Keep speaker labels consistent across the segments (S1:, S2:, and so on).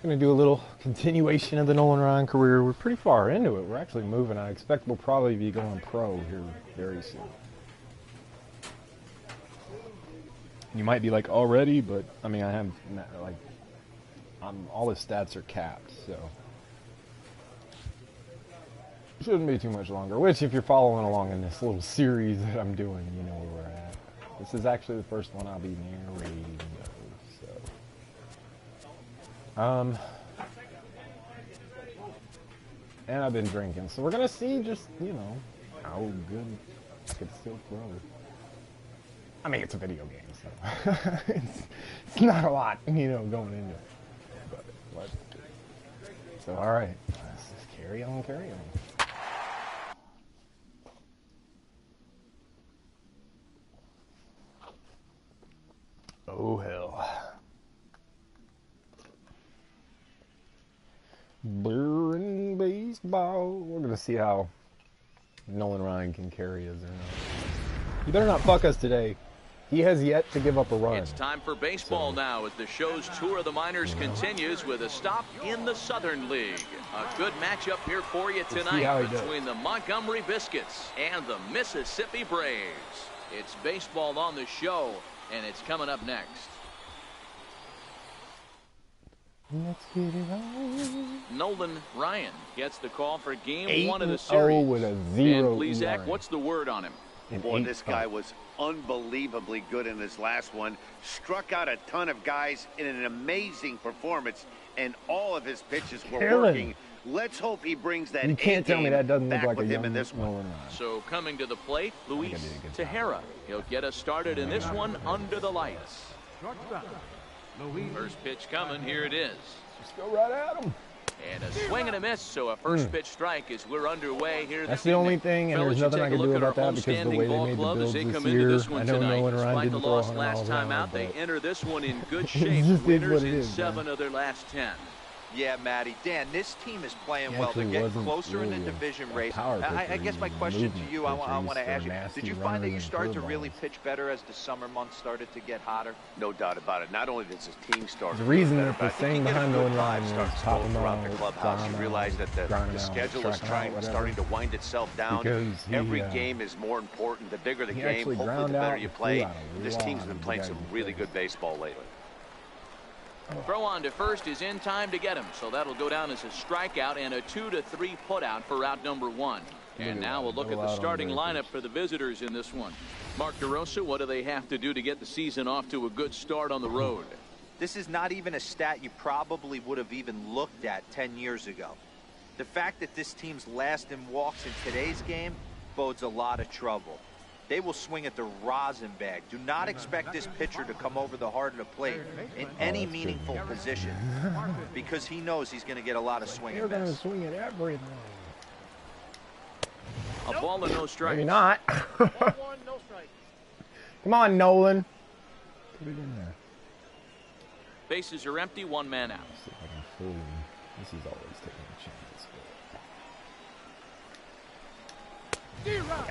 S1: Gonna do a little continuation of the Nolan Ryan career. We're pretty far into it. We're actually moving. I expect we'll probably be going pro here very soon. You might be like already, but I mean I have like all the stats are capped, so shouldn't be too much longer. Which, if you're following along in this little series that I'm doing, you know where we're at. This is actually the first one I'll be narrating. And I've been drinking, so we're gonna see just, you know, how good I could still throw. I mean, it's a video game, so it's not a lot, you know, going into it. But let's do it. So, alright, let's just carry on, carry on. Oh, hell. Beer and baseball. We're going to see how Nolan Ryan can carry us. You better not fuck us today. He has yet to give up a run.
S2: It's time for baseball now as the show's tour of the minors continues with a stop in the Southern League. A good matchup here for you tonight between the Montgomery Biscuits and the Mississippi Braves. It's baseball on the show, and it's coming up next.
S1: Let's get it on.
S2: Nolan Ryan gets the call for game 1 of the series.
S1: With a 0
S2: and please, Zach, what's the word on him?
S3: Boy, this guy was unbelievably good in his last one. Struck out a ton of guys in an amazing performance, and all of his pitches were working. Let's hope he brings that.
S1: You can't tell me that doesn't look like a young
S3: in this one.
S1: Nolan Ryan.
S2: So coming to the plate, Luis Tejera. He'll get us started in this one under the lights. First pitch coming, here it is.
S1: Just go right at him.
S2: And a swing and a miss, so a first pitch strike as we're underway here.
S1: That's the only thing, and there's nothing I can do about that because of the way they made the builds this year. I know Nolan Ryan didn't throw 100
S2: last
S1: miles
S2: time
S1: an hour,
S2: out, they enter this one in good
S1: it
S2: shape.
S1: just is
S2: Winners
S1: what it
S2: in
S1: is,
S2: 7 of their last 10.
S4: Yeah, Matty. Dan, this team is playing
S1: He
S4: well. They're getting
S1: wasn't
S4: closer in the
S1: really
S4: division
S1: a
S4: race.
S1: power
S4: I
S1: pitcher.
S4: guess my
S1: He was a
S4: question to
S1: movement
S4: you, I
S1: pitcher.
S4: want to
S1: He's
S4: ask
S1: a
S4: you,
S1: nasty
S4: did you
S1: runner
S4: find that you
S1: and
S4: started to
S1: curveballs.
S4: really pitch better as the summer months started to get hotter?
S3: No doubt about it. Not only does his team start.
S1: The reason
S3: better,
S1: that
S3: but
S1: the
S3: I think
S1: thing
S3: you get a
S1: behind
S3: good
S1: Nolan
S3: vibe
S1: Ryan
S3: starts
S1: was
S3: to
S1: top
S3: go
S1: him
S3: throughout
S1: out,
S3: the clubhouse.
S1: down
S3: You
S1: out,
S3: realize that
S1: grinding
S3: the
S1: out,
S3: schedule is
S1: striking out,
S3: starting to wind itself down.
S1: Because he,
S3: Every game is more important. The bigger the
S1: he
S3: game,
S1: actually
S3: hopefully the
S1: ground
S3: better
S1: out
S3: you
S1: and
S3: play.
S1: threw out a
S3: This
S1: lot
S3: team's been
S1: of
S3: playing
S1: guys
S3: some
S1: in
S3: really
S1: play.
S3: good baseball lately.
S2: Throw on to first is in time to get him, so that'll go down as a strikeout and a 2-3 putout for route number 1. And now we'll look at the starting lineup for the visitors in this one. Mark DeRosa, what do they have to do to get the season off to a good start on the road?
S4: This is not even a stat you probably would have even looked at 10 years ago. The fact that this team's last in walks in today's game bodes a lot of trouble. They will swing at the rosin bag. Do not expect this pitcher to come over the heart of the plate in any meaningful position because he knows he's going to get a lot of swing
S1: They're
S4: and
S1: going to
S4: miss.
S1: swing at everything.
S2: A ball and no strikes.
S1: Maybe not. Come on, Nolan. Put it in there.
S2: Bases are empty, 1 man out.
S1: See if I can fool him. This is always taking a chance.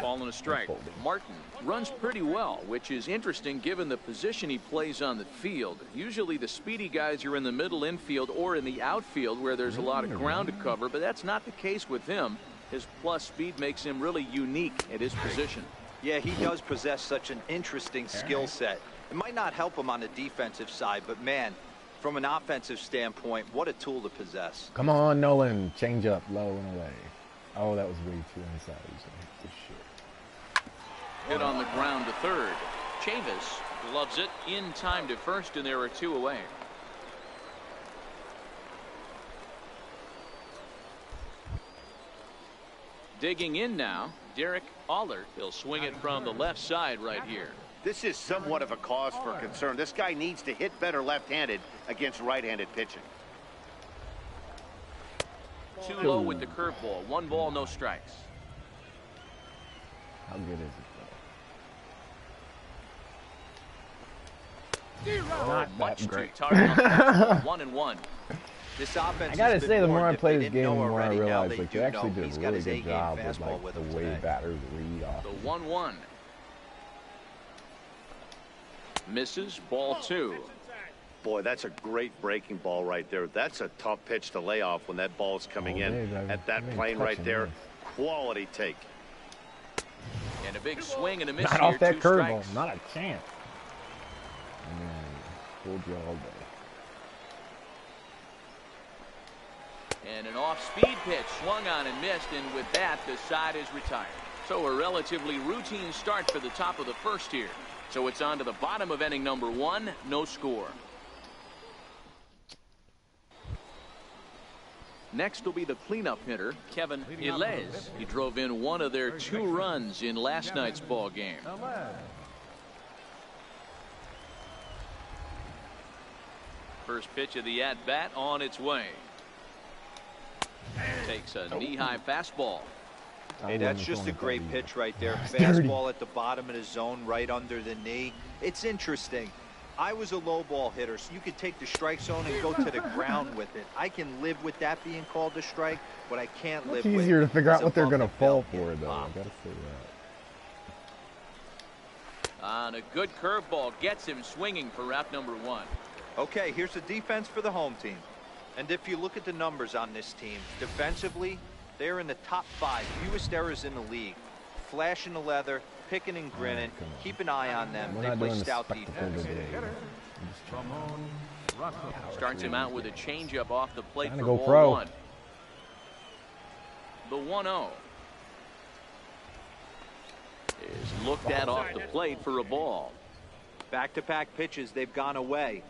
S2: Ball and a strike. Martin runs pretty well, which is interesting given the position he plays on the field. Usually the speedy guys are in the middle infield or in the outfield where there's a lot of ground to cover, but that's not the case with him. His plus speed makes him really unique at his position.
S4: Yeah, he does possess such an interesting skill set. It might not help him on the defensive side, but man, from an offensive standpoint, what a tool to possess.
S1: Come on, Nolan. Change up, low and away. Oh, that was way too inside.
S2: Hit on the ground to third. Chavis loves it in time to first, and there are 2 away. Digging in now, Derek Allert. He'll swing it from the left side right here.
S3: This is somewhat of a cause for concern. This guy needs to hit better left-handed against right-handed pitching.
S2: Too low with the curveball. 1 ball, no strikes.
S1: How good is it? Not that great.
S2: 1-1.
S4: This offense
S1: I gotta say, the more I play this
S4: didn't
S1: game, the
S4: know
S1: more I
S4: already, now
S1: realize
S4: they
S1: like
S4: do
S1: they actually
S4: know.
S1: did
S4: He's
S1: a
S4: got
S1: really
S4: his
S1: good
S4: A-game
S1: job with
S4: fastball
S1: like
S4: with
S1: the
S4: him
S1: way
S4: today.
S1: batters read off.
S2: The 1-1. Misses, ball 2.
S3: Boy, that's a great breaking ball right there. That's a tough pitch to lay off when that ball's coming in. At that plane right there, quality take.
S2: And a big swing and a miss
S1: Not
S2: here,
S1: off that
S2: 2
S1: curveball.
S2: strikes.
S1: Not a chance. Hold you all day.
S2: And an off-speed pitch swung on and missed, and with that, the side is retired. So a relatively routine start for the top of the first here. So it's on to the bottom of inning number 1, no score. Next will be the cleanup hitter, Kevin Ilez. He drove in one of their 2 runs in last night's ball game. First pitch of the at-bat on its way. Takes a knee-high fastball.
S4: Hey, that's just a great pitch right there. Fastball at the bottom of the zone, right under the knee. It's interesting. I was a low ball hitter, so you could take the strike zone and go to the ground with it. I can live with that being called a strike, but I can't live with it.
S1: It's easier to figure out what they're going to fall for,
S4: getting
S1: though. I
S4: popped.
S1: gotta say that.
S2: On a good curveball, gets him swinging for out number 1.
S4: Okay, here's the defense for the home team. And if you look at the numbers on this team, defensively, they're in the top 5 fewest errors in the league. Flashing the leather, picking and grinning. Keep an eye on them.
S1: We're
S4: They
S1: not
S4: play
S1: doing the
S4: stout
S1: spectacle
S4: defense.
S1: today.
S2: Starts him out with a changeup off the plate
S1: Trying
S2: for
S1: to go
S2: ball
S1: pro.
S2: 1. The 1-0 is looked at off the plate for a ball.
S4: Back-to-back pitches, they've gone away.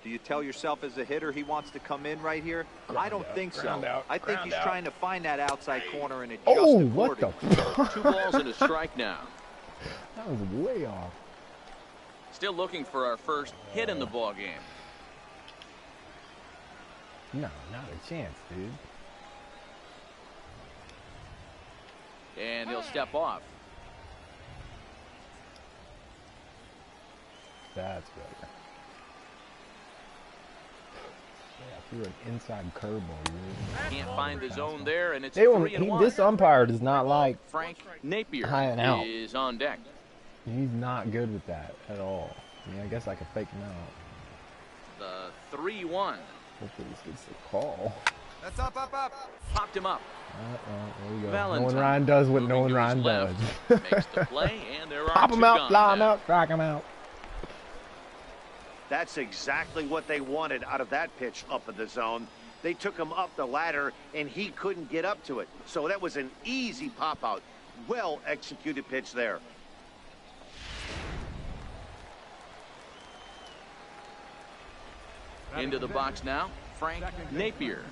S4: Do you tell yourself as a hitter he wants to come in right here? I don't think so. I think he's trying to find that outside corner and adjust
S1: Oh, what the
S4: accordingly.
S2: 2 balls and a strike now.
S1: That was way off.
S2: Still looking for our first hit in the ball game.
S1: No, not a chance, dude.
S2: And he'll step off.
S1: That's better. Yeah, threw an inside curveball.
S2: Can't find the zone there, and it's
S1: They will,
S2: 3-1.
S1: this umpire does not like
S2: Frank Napier
S1: high and out.
S2: is on deck.
S1: He's not good with that at all. I mean, I guess I could fake him out.
S2: The 3-1.
S1: Hopefully this gets the call.
S5: That's up.
S2: Popped him up.
S1: There we go.
S2: Valentine
S1: Nolan Ryan does what
S2: moving
S1: Nolan
S2: to
S1: Ryan
S2: his
S1: does.
S2: left. Makes the play, and there are
S1: Pop
S2: 2
S1: him out,
S2: gone
S1: fly him
S2: now.
S1: out, strike him out.
S3: That's exactly what they wanted out of that pitch up in the zone. They took him up the ladder, and he couldn't get up to it. So that was an easy pop-out. Well-executed pitch there.
S2: Into the box now, Frank Napier.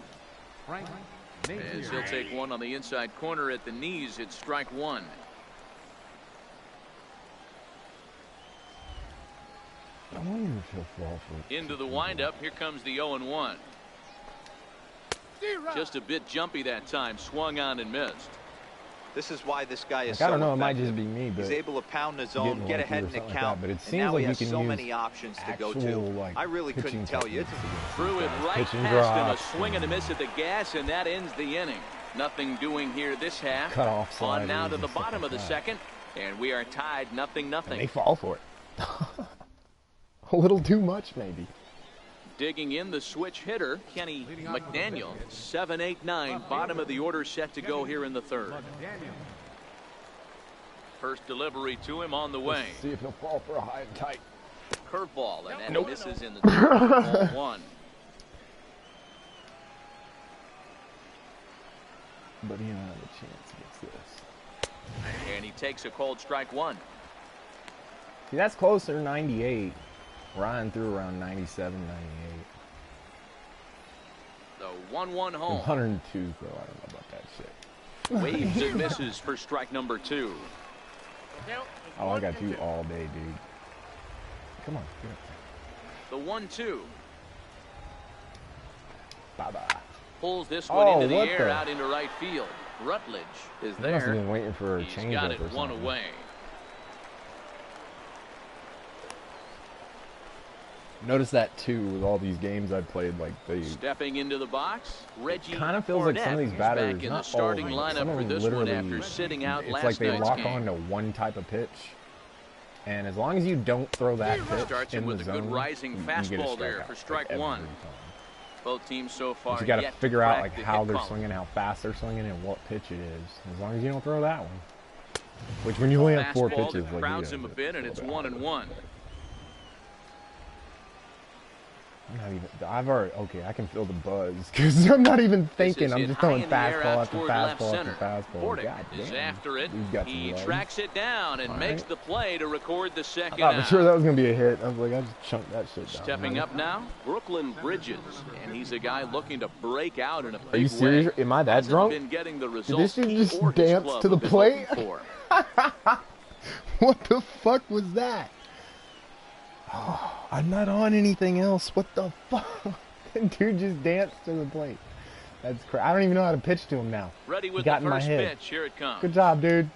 S2: As he'll take one on the inside corner at the knees, it's strike 1.
S1: I wonder if he'll fall for it.
S2: Into the windup, here comes the 0-1. Just a bit jumpy that time, swung on and missed.
S4: This is why this guy is
S1: Like,
S4: so
S1: I don't know, it might
S4: effective.
S1: just be me, but
S4: He's able to pound the
S1: getting
S4: zone, get
S1: lucky
S4: ahead
S1: or
S4: in the
S1: something like
S4: count,
S1: that, but it
S4: and
S1: seems
S4: now
S1: like
S4: he
S1: you
S4: has
S1: can
S4: so
S1: use
S4: many options to go to.
S1: actual, like,
S4: I really couldn't
S1: pitching
S4: tell you.
S1: techniques against
S2: Threw
S1: these
S2: it
S1: guys.
S2: right
S1: Pitch and
S2: past him, a
S1: drop
S2: swing and a miss at the gas, and that ends the inning. Nothing doing here this half.
S1: Cut off
S2: On now
S1: sliders
S2: to the
S1: and stuff
S2: bottom of
S1: like
S2: the
S1: that.
S2: second, and we are tied 0-0.
S1: And they fall for it. A little too much, maybe.
S2: Digging in the switch hitter, Kenny McDaniel. 7-8-9, bottom of the order set to go here in the third. First delivery to him on the way.
S1: Let's see if he'll fall for a high and tight.
S2: Curveball, and that
S1: Nope.
S2: misses in the ball 1.
S1: But he don't have a chance against this.
S2: And he takes a cold strike 1.
S1: See, that's closer to 98. Ryan threw around 97, 98.
S2: The 1-1 home.
S1: 102, though. I don't know about that shit.
S2: Waves and misses for strike number 2.
S1: Oh, I got you all day, dude. Come on. Get up there.
S2: The 1-2.
S1: Bye-bye.
S2: Pulls this one
S1: Oh,
S2: into the
S1: what
S2: air
S1: the-
S2: out into right field. Rutledge is
S1: He must have
S2: there.
S1: been waiting for a
S2: He's
S1: change
S2: got
S1: up
S2: it
S1: or
S2: one
S1: something.
S2: away.
S1: Notice that, too, with all these games I've played. Like, they
S2: Stepping into the box, Reggie
S1: kind of feels like some of these
S2: Cornett
S1: batters,
S2: is back in the
S1: not all
S2: starting
S1: of them, some
S2: lineup
S1: of
S2: for
S1: them
S2: this one
S1: literally,
S2: after sitting out
S1: it's
S2: last
S1: like they
S2: night's
S1: lock
S2: game.
S1: on to one type of pitch, And as long as you don't throw that pitch
S2: Starts
S1: in
S2: with
S1: the
S2: a
S1: zone,
S2: good rising
S1: you get a
S2: fastball there
S1: strikeout,
S2: for strike
S1: like,
S2: one.
S1: every time.
S2: Both teams so far.
S1: But you got to
S2: yet
S1: figure out
S2: crack
S1: like
S2: the
S1: how
S2: hit
S1: they're
S2: column.
S1: swinging, how fast they're swinging, and what pitch it is. As long as you don't throw that one. Which when you only have 4
S2: Fastball
S1: pitches,
S2: that
S1: like
S2: crowds him a bit, and it's 1-1.
S1: I'm not even. I've already. Okay, I can feel the buzz because I'm not even thinking. I'm just throwing fastball after fastball after fastball.
S2: Portick
S1: God
S2: is
S1: damn.
S2: after it.
S1: He's got
S2: He
S1: some legs.
S2: tracks it down and makes the play to record the
S1: I
S2: second
S1: thought for
S2: out.
S1: sure that was gonna be a hit. I was like, I just chunked that shit down.
S2: Stepping up now, Brooklyn Bridges, and he's a guy looking to break out in a big
S1: Are you serious?
S2: way.
S1: Am I that
S2: Hasn't
S1: drunk?
S2: been getting the
S1: Did
S2: results
S1: this dude
S2: he
S1: just
S2: or his
S1: dance
S2: club
S1: to the
S2: have been
S1: plate?
S2: looking for.
S1: What the fuck was that? Oh, I'm not on anything else. What the fuck? Dude just danced to the plate. That's crazy. I don't even know how to pitch to him now.
S2: Ready with
S1: He got
S2: the
S1: in my
S2: first
S1: head.
S2: pitch. Here it comes.
S1: Good job, dude.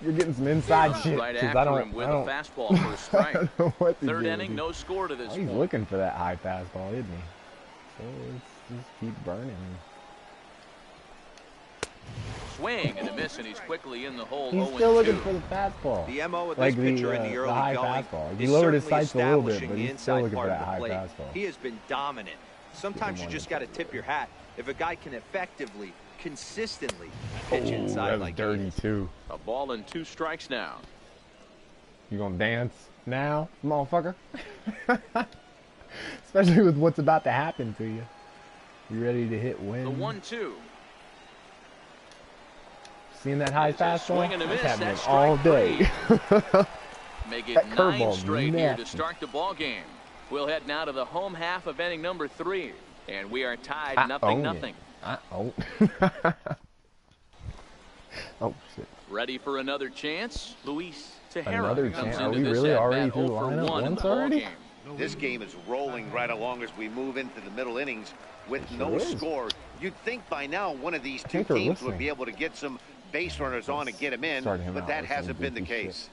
S1: You're getting some inside shit.
S2: Right
S1: 'Cause
S2: after
S1: I don't,
S2: him with
S1: I don't,
S2: a fastball for a strike.
S1: I don't know what to
S2: Third
S1: do,
S2: inning,
S1: dude.
S2: no score to this
S1: Oh, he's
S2: point.
S1: looking for that high fastball, isn't he? So let's just keep burning him.
S2: Swing and a miss, and he's quickly in the hole.
S1: He's
S2: 0-2.
S1: still looking for the fastball.
S4: The MO of this
S1: Like
S4: pitcher in the
S1: the
S4: early
S1: high
S4: going
S1: fastball. He
S4: is
S1: lowered his
S4: certainly
S1: sights a little bit,
S4: establishing
S1: but
S4: the
S1: he's still
S4: inside
S1: looking for
S4: part of
S1: that
S4: the
S1: high
S4: plate.
S1: fastball.
S4: He has been dominant. Sometimes you just got to tip your hat. If a guy can effectively, consistently pitch
S1: Oh,
S4: inside
S1: that was
S4: like
S1: dirty
S4: he is.
S1: too.
S2: A ball and 2 strikes now.
S1: You gonna dance now, motherfucker? Especially with what's about to happen to you. You ready to hit win?
S2: The 1-2.
S1: Seeing that high
S2: It's a
S1: fastball?
S2: swing and a
S1: That's
S2: miss.
S1: happening
S2: That's
S1: all
S2: strike
S1: day.
S2: Make it
S1: That
S2: 9
S1: curveball's
S2: straight here to
S1: nasty.
S2: start the ball game. We'll head now to the home half of inning number 3, and we are tied
S1: I
S2: 0-0.
S1: own. Oh shit!
S2: Ready for another chance? Luis Tejera
S1: Another
S2: comes
S1: chance? Are
S2: into
S1: we
S2: this
S1: really
S2: at-bat
S1: already through
S2: 0 for
S1: lineup
S2: 1 in
S1: once
S2: the ball
S1: already?
S2: game.
S3: This game is rolling right along as we move into the middle innings with no
S1: is.
S3: score. You'd think by now one of these two
S1: think they're
S3: teams would
S1: listening.
S3: be able to get some base runners on and get him in,
S1: Starting him
S3: but
S1: out
S3: that
S1: with some
S3: hasn't been the
S1: goofy shit.
S3: case.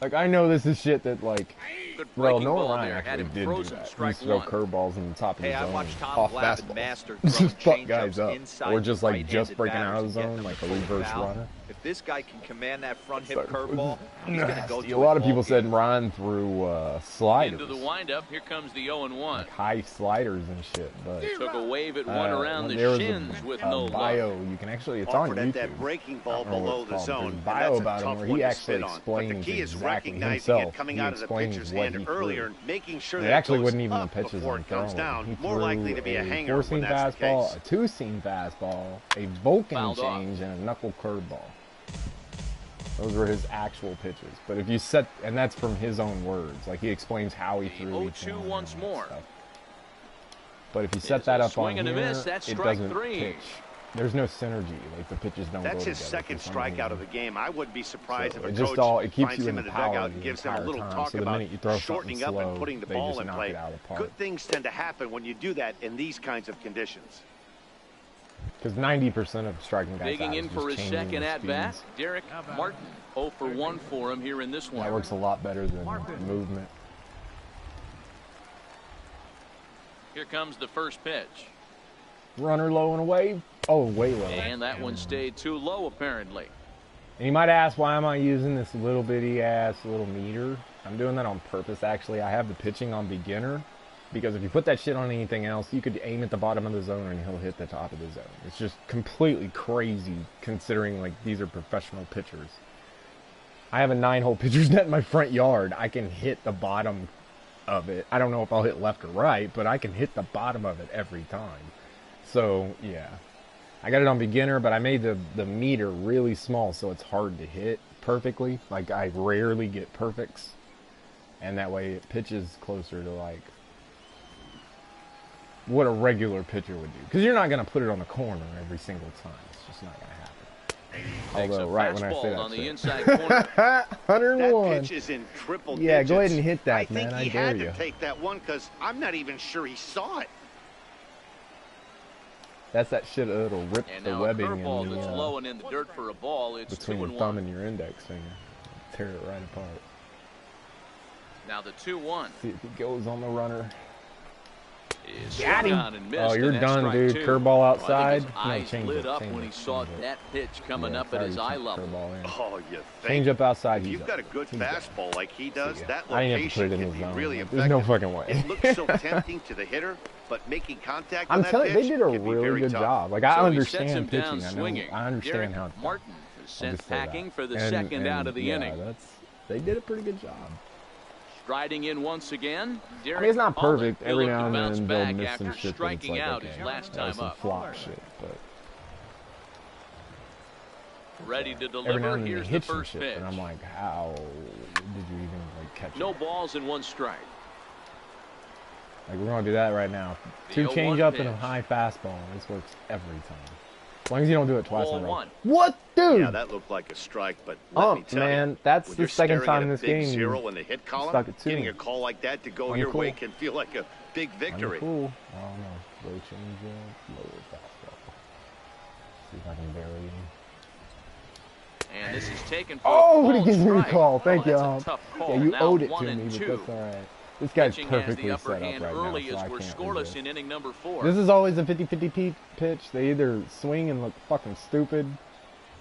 S1: Like I know this is shit that like.
S2: Good
S1: Well,
S2: breaking
S1: Nolan
S2: ball
S1: Ryan
S2: there. Had
S1: actually
S2: him
S1: did do
S2: frozen.
S1: that. He
S2: Strike
S1: throw
S2: 1.
S1: curveballs in the top of
S4: Hey,
S1: the
S4: I
S1: zone,
S4: watched Tom
S1: off
S4: Glavine
S1: fastballs.
S4: master
S1: Just
S4: throwing
S1: fuck guys
S4: changeups
S1: up,
S4: inside
S1: or just like just
S4: right-handed
S1: breaking out of
S4: batters
S1: the
S4: and getting
S1: zone,
S4: them
S1: like a
S4: to pull
S1: reverse
S4: foul.
S1: runner.
S4: If this guy can command that front hip
S1: Sorry.
S4: curveball, he's going to go
S1: Nasty.
S4: to
S1: A lot of
S4: ball
S1: people said
S4: game.
S1: Ryan threw sliders,
S2: Into the windup. Here comes the 0-1.
S1: like high sliders and shit. But
S2: Took a wave at one around
S1: when
S2: the
S1: there was
S2: shins with
S1: a
S2: no luck.
S1: bio, you can actually, it's on
S3: Offered at
S1: YouTube.
S3: that breaking
S1: I
S3: ball
S1: don't know what
S3: below
S1: it's
S3: the
S1: called.
S3: zone.
S1: There's a
S3: and
S1: bio
S3: that's a
S1: about him
S3: tough
S1: where
S3: one
S1: he
S3: to
S1: actually
S3: spit on. But the
S1: explains
S3: key is
S1: exactly
S3: recognizing
S1: himself.
S3: it coming
S1: He
S3: out of the
S1: explains
S3: pitcher's
S1: what
S3: hand
S1: he
S3: earlier
S1: threw.
S3: and making sure
S1: It
S3: that
S1: actually
S3: goes
S1: wasn't even the
S3: up
S1: pitches
S3: before
S1: on
S3: it comes
S1: throwing.
S3: down.
S1: He
S3: More likely
S1: threw
S3: to be a hanger
S1: four-seam
S3: when that's the
S1: fastball,
S3: case.
S1: a two-seam fastball, a Vulcan
S2: Fouled off.
S1: change, and a knuckle curveball. Those were his actual pitches. But if you set, and that's from his own words, like he explains how he threw each
S2: 0-2
S1: one
S2: once
S1: and all that
S2: more.
S1: stuff. But if you set
S2: It's
S1: that
S2: a
S1: up
S2: swing
S1: on
S2: and a
S1: here,
S2: miss. That's
S1: it
S2: strike
S1: doesn't
S2: 3.
S1: pitch. There's no synergy. Like the pitches don't
S3: That's
S1: go
S3: his
S1: together
S3: second
S1: for some
S3: strikeout
S1: reason.
S3: of the game. I wouldn't be surprised
S1: So
S3: if a
S1: it just
S3: coach
S1: all it keeps
S3: finds
S1: you
S3: him
S1: in
S3: in
S1: the
S3: the
S1: power
S3: dugout
S1: the
S3: and gives them a
S1: entire
S3: little
S1: time.
S3: talk
S1: So the
S3: about
S1: minute you throw
S3: shortening
S1: something
S3: up
S1: slow,
S3: and putting the
S1: they
S3: ball
S1: just
S3: in
S1: knock
S3: play.
S1: it out of the park.
S3: Good things tend to happen when you do that in these kinds of conditions.
S1: Because 90% of striking guys
S2: Digging
S1: out
S2: in
S1: is
S2: for
S1: just
S2: his
S1: changing
S2: second
S1: their
S2: at bat,
S1: speeds.
S2: Derek Martin. 0 for 1 for him here in this one.
S1: That works a lot better than movement.
S2: Here comes the first pitch.
S1: Runner low and away. Oh, way low.
S2: And that one stayed too low, apparently.
S1: And you might ask, why am I using this little bitty ass little meter? I'm doing that on purpose, actually. I have the pitching on beginner. Because if you put that shit on anything else, you could aim at the bottom of the zone and he'll hit the top of the zone. It's just completely crazy considering like these are professional pitchers. I have a 9-hole pitcher's net in my front yard. I can hit the bottom of it. I don't know if I'll hit left or right, but I can hit the bottom of it every time. So, yeah. I got it on beginner, but I made the meter really small so it's hard to hit perfectly. Like, I rarely get perfects. And that way it pitches closer to, like, what a regular pitcher would do. Because you're not going to put it on the corner every single time. It's just not going to happen. Although, right when I say that
S2: on the
S1: shit.
S2: inside corner.
S1: 101.
S3: That pitch is in triple digits.
S1: Yeah, go ahead and hit that,
S3: I think
S1: man.
S3: he
S1: I dare
S3: had
S1: you.
S3: to take that one because I'm not even sure he saw it.
S1: That's that shit that'll rip
S2: And
S1: the
S2: now a
S1: webbing
S2: curveball
S1: in
S2: that's
S1: the,
S2: low and in the dirt for a ball. It's
S1: between
S2: 2
S1: your
S2: and
S1: thumb
S2: 1.
S1: and your index finger. Tear it right apart.
S2: Now the 2-1.
S1: See if he goes on the runner.
S2: Is
S1: Got
S2: swung
S1: him.
S2: on and missed,
S1: Oh, you're
S2: and that's
S1: done,
S2: strike
S1: dude.
S2: two.
S1: Curveball
S2: Well, I
S1: outside.
S2: think his
S1: No,
S2: eyes
S1: change
S2: lit
S1: it.
S2: up
S1: Change
S2: when
S1: it,
S2: he saw
S1: change it.
S2: that pitch coming
S1: Yeah,
S2: up at
S1: sorry,
S2: his
S1: you
S2: eye
S1: sent
S2: level.
S1: curveball in.
S3: Oh, you think?
S1: Change up outside.
S3: If
S1: He's
S3: you've got a
S1: up.
S3: good
S1: He's
S3: fastball like he does,
S1: Yeah.
S3: that
S1: I didn't have to put
S3: location
S1: it in
S3: can
S1: the
S3: be
S1: zone.
S3: really
S1: Like,
S3: effective.
S1: there's no fucking way.
S3: It looks so tempting to the hitter, but making contact on
S1: I'm
S3: that
S1: telling you,
S3: pitch
S1: they did a
S3: can be
S1: really
S3: very
S1: good
S3: tough.
S1: job. Like, I
S2: So he sets him
S1: understand
S2: down
S1: pitching.
S2: swinging.
S1: I understand
S2: Derek
S1: how it's done.
S2: Martin is
S1: I'll
S2: sent
S1: just say
S2: packing
S1: that.
S2: for the
S1: And-
S2: second out of the
S1: yeah,
S2: inning.
S1: They did a pretty good job.
S2: Striding in once again.
S1: I mean, it's not perfect.
S2: He'll
S1: Every
S2: look
S1: now
S2: to
S1: and
S2: bounce
S1: then they'll
S2: back
S1: miss
S2: after
S1: some shit, but it's
S2: striking
S1: like,
S2: out
S1: okay,
S2: his last
S1: that was
S2: time
S1: some
S2: up.
S1: flop shit, but
S2: Ready to
S1: every now
S2: deliver.
S1: and then
S2: Here's
S1: they
S2: the
S1: hit some
S2: first
S1: shit,
S2: pitch.
S1: and I'm like, how did you even like catch
S2: No
S1: it?
S2: balls and one strike.
S1: Like, we're gonna do that right now.
S2: The
S1: 2
S2: 0-1
S1: change-up and a
S2: pitch.
S1: high fastball. This works every time. As long as you don't do it twice in a row.
S2: 0-1.
S1: What, dude?
S3: Yeah, that looked like a strike, but let me tell
S1: man,
S3: you,
S1: that's
S3: when
S1: the
S3: you're
S1: second
S3: staring
S1: time
S3: at
S1: in
S3: a
S1: this
S3: big
S1: game
S3: zero in the hit column,
S1: stuck it to
S3: getting
S1: me.
S3: a call like that to go
S1: Uncool.
S3: your way can feel like a big victory.
S1: Cool. I don't know. Low change-up, lower fastball. See if I can bury him.
S2: And this is taken for
S1: Oh,
S2: a
S1: he
S2: called
S1: gives me the
S2: strike.
S1: call. Thank you.
S2: That's a tough call.
S1: Yeah, you
S2: Now
S1: owed it
S2: 1
S1: to
S2: and
S1: me,
S2: 2.
S1: but that's all right. This guy's
S2: Pitching has
S1: perfectly
S2: the upper
S1: set up
S2: hand
S1: right
S2: early
S1: now, so
S2: as
S1: I
S2: we're
S1: can't
S2: scoreless
S1: resist.
S2: in inning number 4.
S1: This is always a 50-50 pitch. They either swing and look fucking stupid.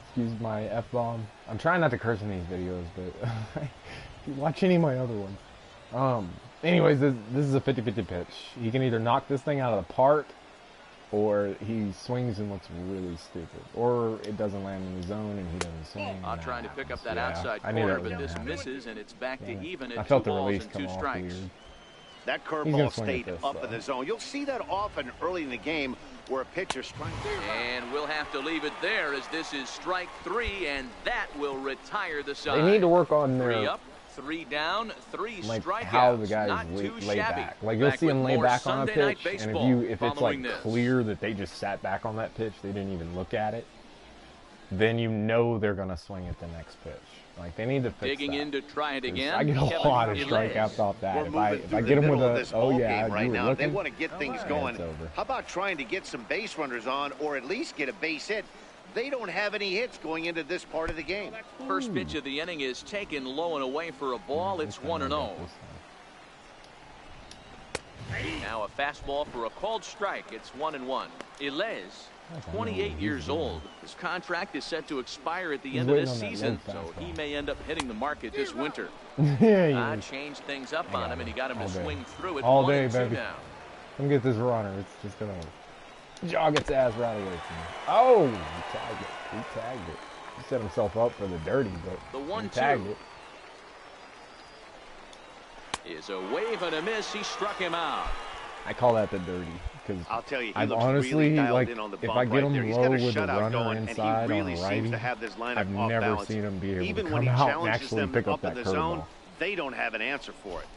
S1: Excuse my F-bomb. I'm trying not to curse in these videos, but watch any of my other ones. Anyways, this is a 50-50 pitch. He can either knock this thing out of the park, or he swings and looks really stupid. Or it doesn't land in the zone and he doesn't swing.
S2: Trying to pick up that
S1: Yeah,
S2: outside
S1: I knew
S2: corner,
S1: that was
S2: but
S1: gonna
S2: this
S1: happen.
S2: misses, and it's back to even
S1: I
S2: at 2
S1: felt the
S2: balls
S1: release
S2: and
S1: come
S2: 2
S1: off
S2: strikes.
S1: weird.
S3: That
S1: gonna
S3: curveball
S1: swing at
S3: stayed
S1: this,
S3: up
S1: though.
S3: in the zone. You'll see that often early in the game where a pitcher strikes.
S2: And we'll have to leave it there as this is strike 3, and that will retire the side.
S1: They need to work on
S2: 3
S1: their
S2: up, 3 down, 3
S1: like
S2: strikeouts.
S1: how the guys
S2: Not
S1: lay,
S2: too
S1: lay
S2: shabby.
S1: back. Like you'll
S2: Back
S1: see them
S2: with
S1: lay
S2: more
S1: back on a
S2: Sunday Night
S1: pitch, and
S2: Baseball
S1: if it's like
S2: following this.
S1: clear that they just sat back on that pitch, they didn't even look at it, then you know they're gonna swing at the next pitch. Like they need to fix
S2: Digging
S1: that.
S2: in to try it
S1: 'Cause
S2: again.
S1: I get a
S2: Kevin
S1: lot of
S2: Gilles.
S1: strikeouts off that.
S3: We're
S1: If
S3: moving
S1: I
S3: through
S1: get
S3: the
S1: them with
S3: middle of
S1: a
S3: this
S1: oh
S3: ball
S1: yeah,
S3: game right
S1: you were
S3: now. They
S1: looking.
S3: want to get things
S1: Yeah,
S3: going.
S1: it's over.
S3: How about trying to get some base runners on, or at least get a base hit? They don't have any hits going into this part of the game.
S2: First pitch of the inning is taken low and away for a ball. It's 1-0. Now a fastball for a called strike. It's 1-1. Ilez, 28 years old. His contract is set to expire at the end of
S1: waiting
S2: this
S1: on that
S2: season,
S1: low
S2: so he
S1: fastball.
S2: may end up hitting the market this winter.
S1: Yeah, you is.
S2: Changed things up on him, and he got him to
S1: All day.
S2: swing through it.
S1: All
S2: 1
S1: day,
S2: and 2
S1: baby.
S2: now.
S1: Come get this runner. It's just gonna jog its ass right away from me. Oh, he tagged it. He tagged it. He set himself up for the dirty, but
S2: The
S1: he
S2: 1-2
S1: tagged it.
S2: is a wave and a miss. He struck him out.
S1: I call that the dirty because
S3: I'll tell you, he
S1: I've
S3: looks
S1: honestly
S3: really dialed
S1: like
S3: in on the
S1: if
S3: bump
S1: I get
S3: right
S1: him
S3: there. He's
S1: low
S3: got a
S1: with the
S3: shutout
S1: runner
S3: going, and he
S1: inside
S3: really
S1: on a
S3: seems
S1: righty,
S3: to have this lineup
S1: I've
S3: off
S1: never
S3: balance.
S1: seen him be able
S3: Even
S1: to
S3: when
S1: come
S3: he
S1: out and
S3: challenges
S1: actually
S3: them
S1: pick up
S3: up in
S1: that
S3: the zone,
S1: curveball.
S3: they don't have an answer for it.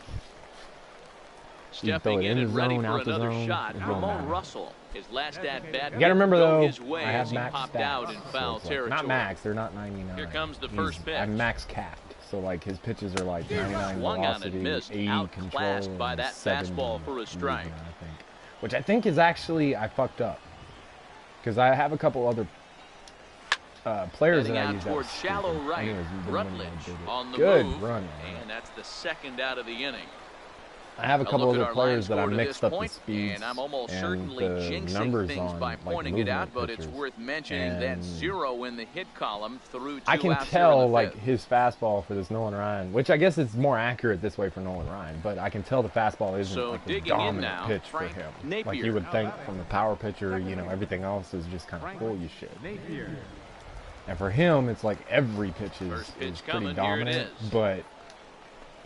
S1: You throw
S2: Stepping
S1: it
S2: in
S1: in
S2: and
S1: the
S2: ready
S1: zone,
S2: for
S1: out the
S2: another
S1: zone,
S2: shot.
S1: it don't
S2: Ramon
S1: matter.
S2: Russell, his last at bat.
S1: You gotta remember
S2: go
S1: though,
S2: his way
S1: I
S2: as
S1: have
S2: he
S1: max
S2: popped
S1: stats,
S2: out in
S1: so
S2: foul
S1: it's like,
S2: territory.
S1: not max, they're not 99.
S2: Here comes the
S1: He's-
S2: first pitch.
S1: I'm max capped, so like his pitches are like 99
S2: Swung on and
S1: velocity,
S2: missed.
S1: 80
S2: Outclassed
S1: control,
S2: by
S1: and
S2: that
S1: 70
S2: fastball for a strike.
S1: movement, I think. Which I think is actually I fucked up because I have a couple other players
S2: Heading
S1: that I
S2: out
S1: use.
S2: towards shallow right.
S1: Anyways, you didn't
S2: Rutledge
S1: really did it.
S2: on the
S1: Good
S2: move.
S1: run, man.
S2: And that's the second out of the inning.
S1: I have a couple
S2: look at
S1: other
S2: our
S1: players
S2: line
S1: that I
S2: score to
S1: mixed
S2: this
S1: up the
S2: point,
S1: speeds
S2: and I'm almost
S1: and
S2: certainly
S1: the
S2: jinxing
S1: numbers
S2: things
S1: on
S2: by
S1: like
S2: pointing it out,
S1: movement
S2: but it's
S1: pitchers.
S2: worth mentioning that 0 in the hit column through 2
S1: I can
S2: outs here in
S1: tell
S2: the
S1: like
S2: fifth.
S1: his fastball for this Nolan Ryan, which I guess it's more accurate this way for Nolan Ryan, but I can tell the fastball isn't
S2: So
S1: like the
S2: digging in
S1: dominant
S2: now,
S1: pitch
S2: Frank
S1: for him.
S2: Napier.
S1: Like you would think from the power pitcher, you know, everything else is just kind of full of shit. And for him, it's like every pitch
S2: First pitch
S1: is pretty
S2: coming, here it
S1: dominant,
S2: is.
S1: but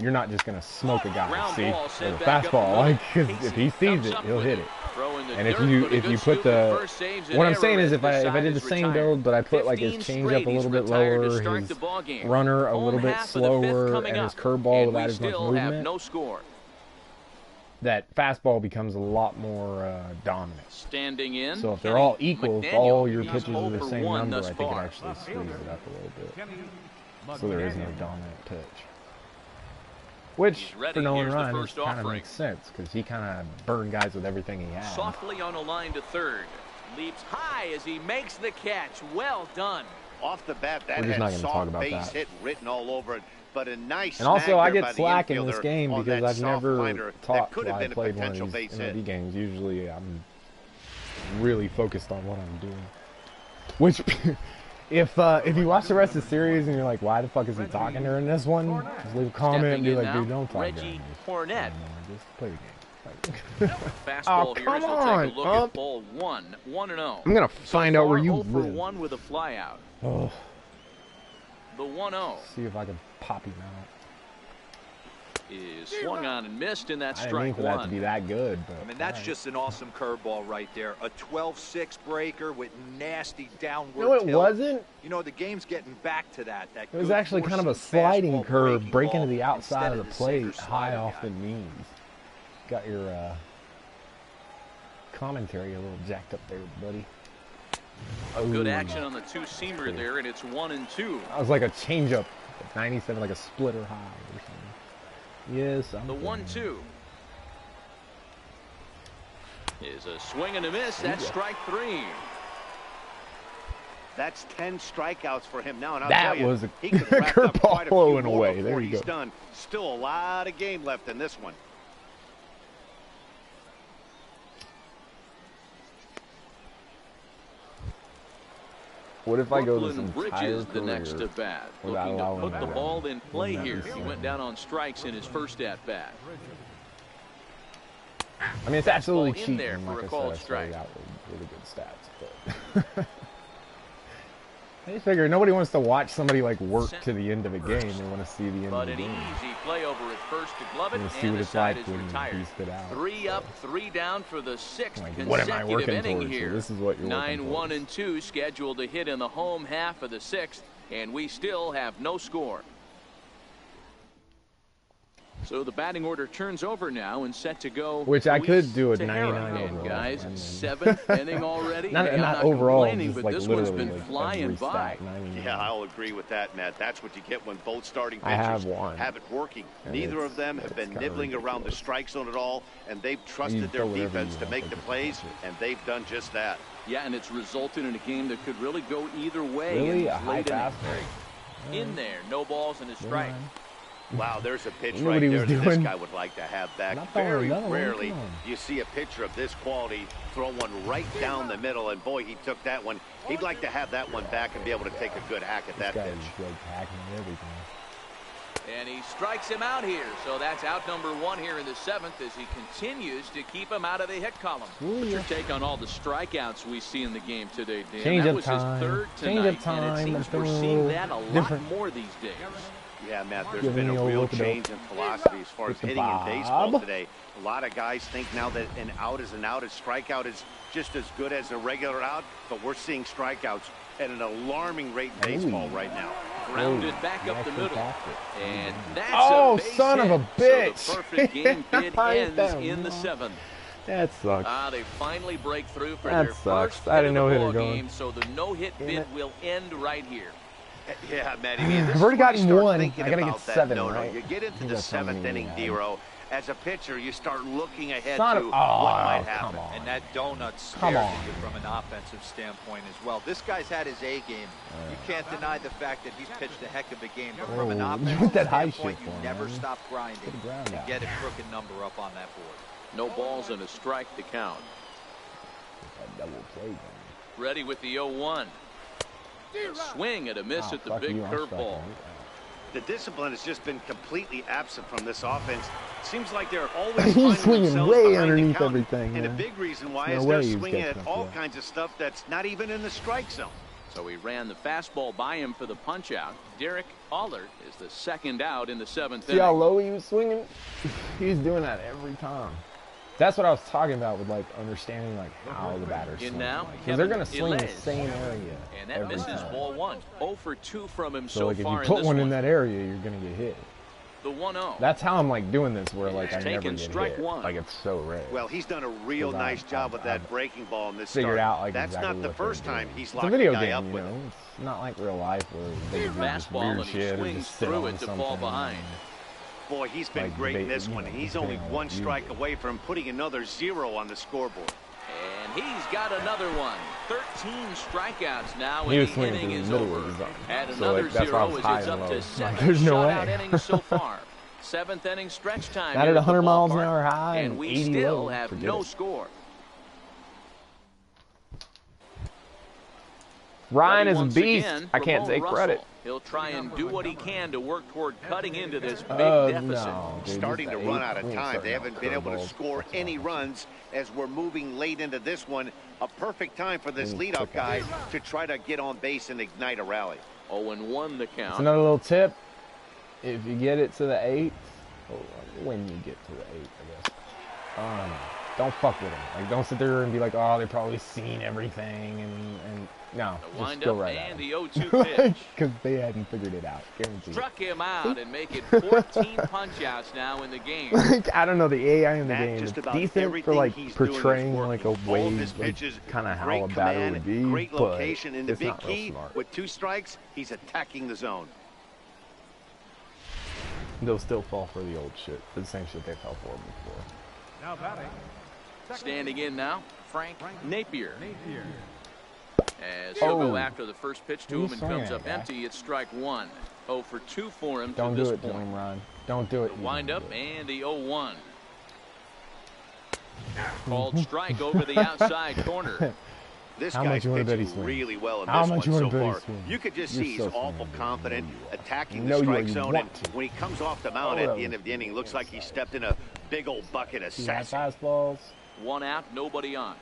S1: you're not just gonna smoke a guy,
S2: Ground
S1: see,
S2: ball
S1: with
S2: sent
S1: a
S2: back up the
S1: fastball.
S2: middle.
S1: Like, 'cause if he
S2: Casey
S1: sees
S2: comes
S1: it,
S2: up
S1: he'll
S2: with
S1: hit
S2: it.
S1: it.
S2: Throwing the
S1: And if
S2: dirt,
S1: you
S2: but a
S1: if
S2: good
S1: you
S2: scoop
S1: put the
S2: at first saves an
S1: what I'm
S2: error
S1: saying is
S2: as
S1: if
S2: the
S1: I
S2: side
S1: did
S2: is
S1: the same
S2: retired.
S1: build, but I put like his
S2: 15
S1: changeup a
S2: straight,
S1: little bit
S2: he's retired to
S1: lower,
S2: start
S1: his
S2: the ball game.
S1: runner a
S2: Home
S1: little bit
S2: half of the fifth
S1: slower,
S2: coming
S1: and his
S2: up,
S1: curveball
S2: and
S1: without
S2: we
S1: as much
S2: still have
S1: movement,
S2: no score.
S1: that fastball becomes a lot more dominant.
S2: Standing in.
S1: So if they're all equal, if
S2: McDaniel,
S1: all your
S2: he's
S1: pitches are
S2: 0
S1: the
S2: for
S1: same
S2: 1
S1: number, I
S2: thus
S1: think it
S2: far.
S1: actually screws it up a little bit. So there is no dominant pitch. Which,
S2: He's ready.
S1: for Nolan
S2: Here's the
S1: Ryan,
S2: first
S1: kind of
S2: offering.
S1: makes sense, because he kind of burned guys with everything he had.
S2: Softly on a line to third. Leaps high as he makes the catch. Well done.
S3: Off the bat, that
S1: We're just not
S3: had
S1: gonna talk
S3: soft
S1: about
S3: base
S1: that.
S3: hit written all over it. But a nice
S1: And also,
S3: snag
S1: I
S3: there
S1: get
S3: by the
S1: slack in this
S3: infielder
S1: game
S3: on
S1: because
S3: that
S1: I've
S3: soft
S1: never
S3: liner
S1: taught
S3: that could
S1: while
S3: have
S1: I
S3: been a
S1: played one of
S3: potential
S1: these
S3: base hit.
S1: MLB games. Usually, I'm really focused on what I'm doing. Which, if you watch the rest of the series and you're like, why the fuck is he talking to her in this one? Just leave a comment and be like, dude, don't talk to her.
S2: Reggie Hornet.
S1: Just play the game.
S2: Fastball
S1: Oh,
S2: here
S1: come
S2: as we'll
S1: on,
S2: take a look
S1: Ump.
S2: at ball 1, 1-0.
S1: I'm gonna find out where you
S2: 0 for
S1: live.
S2: 1 with a fly out.
S1: Oh,
S2: The 1-0
S1: see if I can pop him out.
S2: is swung on and missed, and that's
S1: I didn't mean
S2: strike
S1: for that to
S2: 1.
S1: be that good, but
S4: I mean, that's
S1: alright.
S4: just an awesome curveball right there. A 12-6 breaker with nasty downward
S1: No, it
S4: tilt.
S1: wasn't.
S4: You know, the game's getting back to that.
S1: It was actually kind of a sliding curve, breaking to the outside of the plate, high off the knees. Got your commentary a little jacked up there, buddy.
S2: Good
S1: Ooh.
S2: action on the two-seamer there, and it's 1-2.
S1: That was like a changeup, 97, like a splitter high or something. Yes, I'm
S2: The
S1: feeling
S2: 1-2 is a swing and a miss. That's strike 3.
S3: That's 10 strikeouts for him now, and I'll
S1: That
S3: tell you,
S1: was a
S3: he could rack up quite a
S1: curveball
S3: few
S1: in a
S3: more
S1: way.
S3: before
S1: There you
S3: he's
S1: go.
S3: done. Still a lot of game left in this one.
S1: What if I go this
S2: Brooklyn
S1: entire
S2: Bridges the next
S1: career
S2: at bat,
S1: without
S2: looking to
S1: allowing
S2: put
S1: that
S2: the
S1: run?
S2: ball in play
S1: Wouldn't that
S2: here.
S1: be
S2: He
S1: so
S2: went down on strikes in his first at bat.
S1: I mean, it's absolutely
S2: Fastball in
S1: cheap.
S2: there
S1: and
S2: for
S1: like
S2: a
S1: I
S2: called
S1: said, I started
S2: strike.
S1: out with really good stats, but I just figure nobody wants to watch somebody like work to the end of a game. They want to see the end
S2: But
S1: of the
S2: an
S1: game.
S2: easy play over at first to glove it,
S1: You want to see
S2: and
S1: what
S2: the
S1: it's
S2: side
S1: like
S2: is
S1: when you
S2: retired.
S1: beast it out.
S2: 3 up, 3 down for the 6th
S1: Like, what am I
S2: consecutive
S1: working
S2: inning
S1: towards? So
S2: here.
S1: this is what you're working
S2: 9-1
S1: towards.
S2: and 2 scheduled to hit in the home half of the 6th, and we still have no score. So the batting order turns over now and set to go.
S1: Which I could do a
S2: Tejera.
S1: 99
S2: And
S1: overall.
S2: guys,
S1: And then-
S2: 7th inning already.
S1: Not,
S2: Hey, I'm
S1: not overall,
S2: complaining,
S1: just
S2: but
S1: like
S2: this one's
S1: literally
S2: been
S1: like
S2: flying
S1: every
S2: by.
S1: stat, 99.
S3: Yeah, I'll agree with that, Matt. That's what you get when both starting
S1: I
S3: pitchers
S1: have one.
S3: have it working.
S1: And
S3: Neither
S1: it's-
S3: of them have
S1: it's
S3: been
S1: kinda
S3: nibbling around the
S1: ridiculous.
S3: strike zone at all, and they've
S1: You
S3: trusted their
S1: throw whatever
S3: defense
S1: you
S3: to
S1: want,
S3: make
S1: they
S3: the
S1: can
S3: plays,
S1: catch it.
S3: and they've done just that.
S2: Yeah, and it's resulted in a game that could really go either way.
S1: Really?
S2: in
S1: A
S2: these
S1: high
S2: late innings.
S1: fastball?
S2: In there, no balls and a strike.
S3: Wow, there's a pitch
S1: You know
S3: right
S1: what he
S3: there
S1: was
S3: that this
S1: doing?
S3: guy would like to have back.
S1: Not throwing
S3: Very
S1: another one,
S3: rarely
S1: come on.
S3: you see a pitcher of this quality throw one right down the middle, and boy, he took that one. He'd like to have that one back and be able to take a good hack at
S1: This
S3: that
S1: guy
S3: pitch.
S1: is like hacking everything.
S2: And he strikes him out here. So that's out number 1 here in the 7th as he continues to keep him out of the hit column.
S1: Ooh,
S2: What's your
S1: yeah.
S2: take on all the strikeouts we see in the game today, Dan?
S1: Change
S2: that
S1: of
S2: was
S1: time.
S2: his 3rd
S1: Change
S2: tonight,
S1: of time.
S2: and it
S1: I'm
S2: seems we're
S1: feeling a
S2: seeing
S1: little
S2: that a lot
S1: different.
S2: more these days.
S3: Yeah, Matt, there's
S1: Giving
S3: been
S1: me
S3: a
S1: a
S3: real
S1: look it up.
S3: change in philosophy as far as
S1: With the
S3: hitting in
S1: bob.
S3: baseball today. A lot of guys think now that an out is an out, a strikeout is just as good as a regular out, but we're seeing strikeouts at an alarming rate in baseball right now.
S2: Grounded
S1: Oh,
S2: back
S1: he
S2: up the
S1: actually
S2: middle.
S1: tapped it.
S2: And that's
S1: Oh,
S2: a base
S1: son of
S2: hit.
S1: a bitch.
S2: So the perfect game bid
S1: I
S2: ends
S1: don't
S2: in the
S1: know.
S2: 7th.
S1: That sucks.
S2: They finally break through for
S1: That
S2: their
S1: sucks.
S2: first
S1: I
S2: hit
S1: didn't
S2: of
S1: know
S2: the
S1: hit her
S2: ball
S1: going.
S2: game, so the no-hit
S1: Damn
S2: bid
S1: it.
S2: will end right here.
S3: Yeah, Matty, this
S1: I've
S3: is
S1: already
S3: where you
S1: gotten
S3: start
S1: one.
S3: thinking
S1: I gotta
S3: about
S1: get
S3: that
S1: 7,
S3: no-no.
S1: right?
S3: You get
S1: I
S3: into
S1: think
S3: the
S1: that's how
S3: 7th
S1: many
S3: inning,
S1: we had.
S3: D-Row. As a pitcher, you start looking ahead
S1: Son
S3: to
S1: of-
S3: what
S1: oh,
S3: might
S1: come
S3: happen.
S1: on.
S4: And that donut
S1: Come
S4: scares
S1: on.
S4: you from an offensive standpoint as well. This guy's had his A game. You can't deny the fact that he's pitched a heck of a game. But from an
S1: Whoa,
S4: offensive
S1: with that high
S4: standpoint,
S1: shit
S4: you
S1: for him,
S4: never
S1: man.
S4: stop grinding
S1: Get the ground
S4: to
S1: out.
S4: get a crooked number up on that board.
S2: No balls and a strike to count.
S1: That double play. Man.
S2: Ready with the 0-1. A swing and a miss
S1: Oh,
S2: at the
S1: fuck
S2: big
S1: you, I'm
S2: curveball.
S1: striking.
S3: The discipline has just been completely absent from this offense. Seems like they're always
S1: He's
S3: finding
S1: swinging
S3: themselves
S1: way
S3: behind the
S1: underneath
S3: count.
S1: everything,
S3: And a
S1: man.
S3: big reason why
S1: There's
S3: is
S1: no
S3: they're
S1: way he was
S3: swinging
S1: catching
S3: at
S1: up
S3: all
S1: to it.
S3: kinds of stuff that's not even in the strike zone.
S2: So he ran the fastball by him for the punch out. Derek Allert is the 2nd out in the 7th
S1: See how
S2: inning.
S1: low he was swinging? He was doing that every time. That's what I was talking about with like understanding like how the batters
S2: In
S1: swing.
S2: now,
S1: Like, 'cause they're
S2: Kevin
S1: gonna swing the
S2: Ilez.
S1: same area.
S2: And that
S1: every
S2: misses
S1: time.
S2: ball 1. 0 for 2 from him
S1: So
S2: so
S1: like if
S2: far
S1: you put
S2: in this
S1: one in that area, you're gonna get hit.
S2: The 1-0.
S1: That's how I'm like doing this, where like I
S2: He's
S1: never
S2: taken
S1: get
S2: strike
S1: hit.
S2: 1.
S1: Like it's so rare.
S3: Well, he's done a real
S1: 'Cause
S3: nice job with that
S1: I've
S3: breaking ball in this
S1: figured
S3: start.
S1: out like
S3: That's
S1: exactly
S3: not the
S1: what they're
S3: first time
S1: doing.
S3: he's
S1: It's a
S3: locked
S1: video
S3: a guy
S1: game,
S3: up
S1: you
S3: with
S1: know.
S3: it.
S1: It's not like real life where they do this
S2: Fastball
S1: weird
S2: and he
S1: shit or
S2: swings
S1: just sit
S2: through
S1: on
S2: it to
S1: something.
S2: fall behind.
S3: Boy, he's been
S1: Like,
S3: great in
S1: they-
S3: this
S1: you
S3: one.
S1: know,
S3: He's
S1: depending
S3: only
S1: on
S3: one
S1: what you
S3: strike
S1: do.
S3: away from putting another 0 on the scoreboard.
S2: And he's got another one. 13 strikeouts now
S1: He
S2: and
S1: was
S2: the
S1: swinging
S2: inning
S1: through
S2: is
S1: the middle
S2: over.
S1: of the zone.
S2: At
S1: So,
S2: another
S1: like, that's why I
S2: zero
S1: was
S2: as
S1: high
S2: it's
S1: and
S2: up
S1: low.
S2: to 7
S1: There's no
S2: shutout
S1: way.
S2: innings so far. 7th inning stretch time.
S1: Not
S2: here
S1: at 100
S2: the
S1: miles an
S2: ballpark,
S1: hour high
S2: and
S1: and
S2: we
S1: 80
S2: still
S1: low.
S2: have
S1: Forget
S2: no
S1: it.
S2: score.
S1: Ryan
S2: Ready
S1: is a
S2: once
S1: beast.
S2: again,
S1: I can't
S2: Ramon
S1: take
S2: Russell.
S1: credit.
S2: He'll try and do what he can to work toward cutting into this big
S1: Oh,
S2: deficit.
S1: no. Dude,
S3: Starting to
S1: just
S3: run
S1: eight.
S3: out of
S1: We ain't
S3: time.
S1: starting
S3: They
S1: out
S3: haven't been able to
S1: curveballs.
S3: score
S1: That's
S3: any
S1: awful.
S3: runs as we're moving late into this one. A perfect time for this
S1: Ooh,
S3: leadoff
S1: quick
S3: guy to try to get on base and ignite a rally.
S2: 0-1 the
S1: It's
S2: count.
S1: another little tip. If you get it to the 8th, when you get to the 8th, I guess, don't fuck with them. Like, don't sit there and be like, oh, they've probably seen everything, and no,
S2: The
S1: just
S2: wind
S1: go
S2: up
S1: right at
S2: and
S1: them.
S2: the 0-2 pitch.
S1: Because they hadn't figured it out. Guaranteed.
S2: Struck him out and make it 14 punch-outs now in the game.
S1: Like, I don't know, the AI in the
S3: Matt,
S1: game
S3: just
S1: is
S3: about
S1: decent for
S3: everything
S1: like
S3: he's doing is
S1: portraying like a
S3: working. All of his
S1: wave, like,
S3: pitches,
S1: kind of how
S3: great
S1: a batter
S3: command,
S1: would be,
S3: great
S1: but
S3: location in the
S1: it's
S3: big
S1: not real
S3: key.
S1: smart.
S3: With 2 strikes, he's attacking the zone.
S1: They'll still fall for the old shit, the same shit they fell for before.
S5: Now batting.
S2: Standing in now, Frank Napier. As he'll go after the first pitch to him and comes up empty, it's strike 1. 0 for 2 for him
S1: Don't
S2: to
S1: do
S2: this
S1: it to
S2: point.
S1: him, Ron. Don't do it.
S2: The wind up and the 0-1. Called strike over the outside corner.
S3: This
S1: How
S3: guy's
S1: much you wanna bet he
S3: pitching
S1: swings?
S3: really well in
S1: How
S3: this
S1: much
S3: one
S1: you
S3: so
S1: wanna bet he
S3: far.
S1: swings?
S3: You could just
S1: You're
S3: see he's
S1: so
S3: awful
S1: swinging, dude.
S3: confident,
S1: You know you are.
S3: attacking
S1: You
S3: the
S1: know
S3: strike
S1: you
S3: zone,
S1: want
S3: and
S1: to.
S3: when he comes off the mound at the end of the inning, looks like he stepped in a big old bucket of
S1: See that
S3: sassy.
S1: fastballs.
S2: 1 out, nobody on.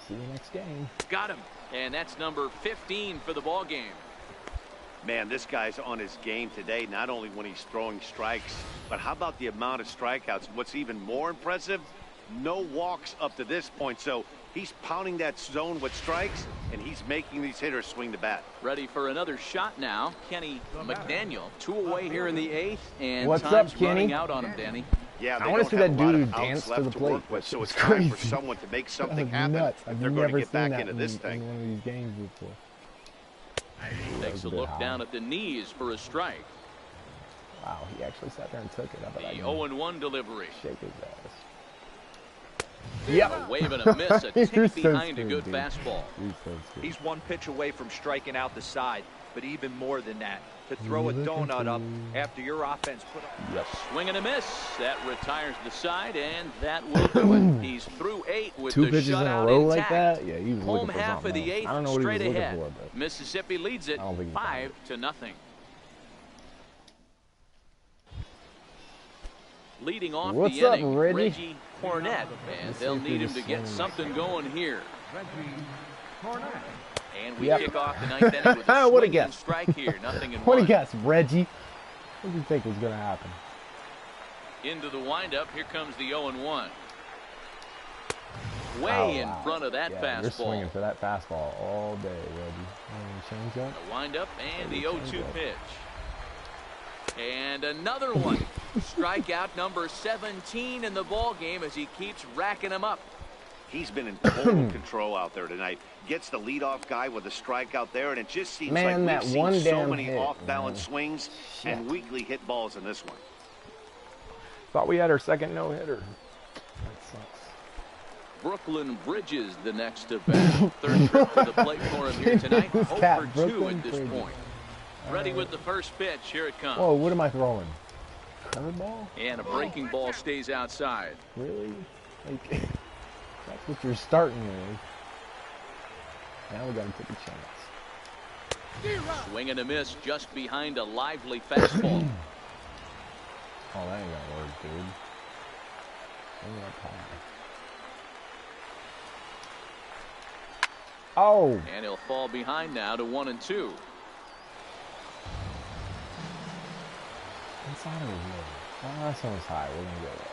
S1: See you next game.
S2: Got him. And that's number 15 for the ball game.
S3: Man, this guy's on his game today, not only when he's throwing strikes, but how about the amount of strikeouts? What's even more impressive, no walks up to this point. So he's pounding that zone with strikes, and he's making these hitters swing the bat.
S2: Ready for another shot now. Kenny McDaniel, 2 away here in the 8th, and
S1: What's
S2: time's
S1: up, Kenny?
S2: running out on him, Danny.
S3: Yeah,
S1: I
S3: they
S1: wanna
S3: don't
S1: see
S3: have
S1: that
S3: a lot
S1: dude
S3: of outs
S1: dance to
S3: left
S1: the
S3: to
S1: plate.
S3: work with, so
S1: It's
S3: it's time for
S1: crazy.
S3: someone to make
S1: That
S3: something
S1: was
S3: happen
S1: nuts.
S3: if
S1: I've
S3: they're going to
S1: never
S3: get
S1: seen
S3: back
S1: that
S3: into
S1: in,
S3: this
S1: in
S3: thing.
S1: one of these games before.
S2: Takes a
S1: bit
S2: look
S1: high.
S2: down at the knees for a strike.
S1: Wow, he actually sat there and took it. I bet
S2: The
S1: I can
S2: 0-1 delivery.
S1: shake his ass. Yep.
S2: A wave and a miss, a
S1: You're
S2: tick
S1: so
S2: behind a
S1: screwed,
S2: good
S1: dude.
S2: fastball.
S1: You're so screwed.
S4: He's 1 pitch away from striking out the side, but even more than that, to throw a
S1: Looking
S4: donut up
S1: for-
S4: after your offense put up.
S1: Yep.
S2: Swing and a miss. That retires the side, and that will do it. He's through 8 with
S1: 2
S2: the
S1: pitches in a
S2: shutout
S1: row like
S2: intact.
S1: that? Yeah, he was
S2: Home
S1: looking for
S2: half of
S1: something
S2: the
S1: else.
S2: 8th,
S1: I don't know what he was
S2: straight
S1: looking
S2: ahead.
S1: for, but
S2: Mississippi leads it
S1: I don't think he found it.
S2: 5-0. Leading off
S1: What's
S2: the
S1: up,
S2: inning,
S1: Reggie?
S2: Cornett, and
S1: Let's
S2: they'll
S1: see if we
S2: need him
S1: can
S2: to get
S1: swing.
S2: something going here.
S5: Reggie Cornett.
S2: And we
S1: Yep.
S2: kick off the 9th inning with a
S1: What'd he
S2: swinging
S1: guess?
S2: strike here, nothing in
S1: What do
S2: one.
S1: you guess, Reggie? What do you think was going to happen?
S2: Into the windup, here comes the 0-1. Way
S1: Oh,
S2: in
S1: wow.
S2: front of that
S1: Yeah, you're
S2: fastball.
S1: swinging for that fastball all day, Reggie. Change up?
S2: The windup and the
S1: Maybe
S2: 0-2
S1: change up.
S2: pitch. And another one. Strikeout number 17 in the ball game as he keeps racking them up.
S3: He's been in total control out there tonight. Gets the leadoff guy with a strikeout there, and it just seems
S1: Man,
S3: like
S1: that
S3: we've
S1: one
S3: seen so
S1: damn
S3: many
S1: hit,
S3: off-balance
S1: man.
S3: swings
S1: Shit.
S3: and weakly hit balls in this one.
S1: Thought we had our second no-hitter. That sucks.
S2: Brooklyn Bridges the next to bat. Third trip to the plate for him here tonight.
S1: This
S2: 0
S1: cat,
S2: for 2
S1: Brooklyn
S2: at this
S1: Bridges.
S2: point. Ready with the first pitch. Here it comes.
S1: Whoa, what am I throwing? Curveball?
S2: And a breaking ball stays outside.
S1: Really? Like, that's what you're starting with. Now we gotta take a chance.
S2: Swing and a miss just behind a lively fastball.
S1: Oh, that ain't gonna work, dude. Bring it up high. Oh!
S2: And he'll fall behind now to 1-2.
S1: Inside or middle? Oh, that sounds high. We're gonna go there.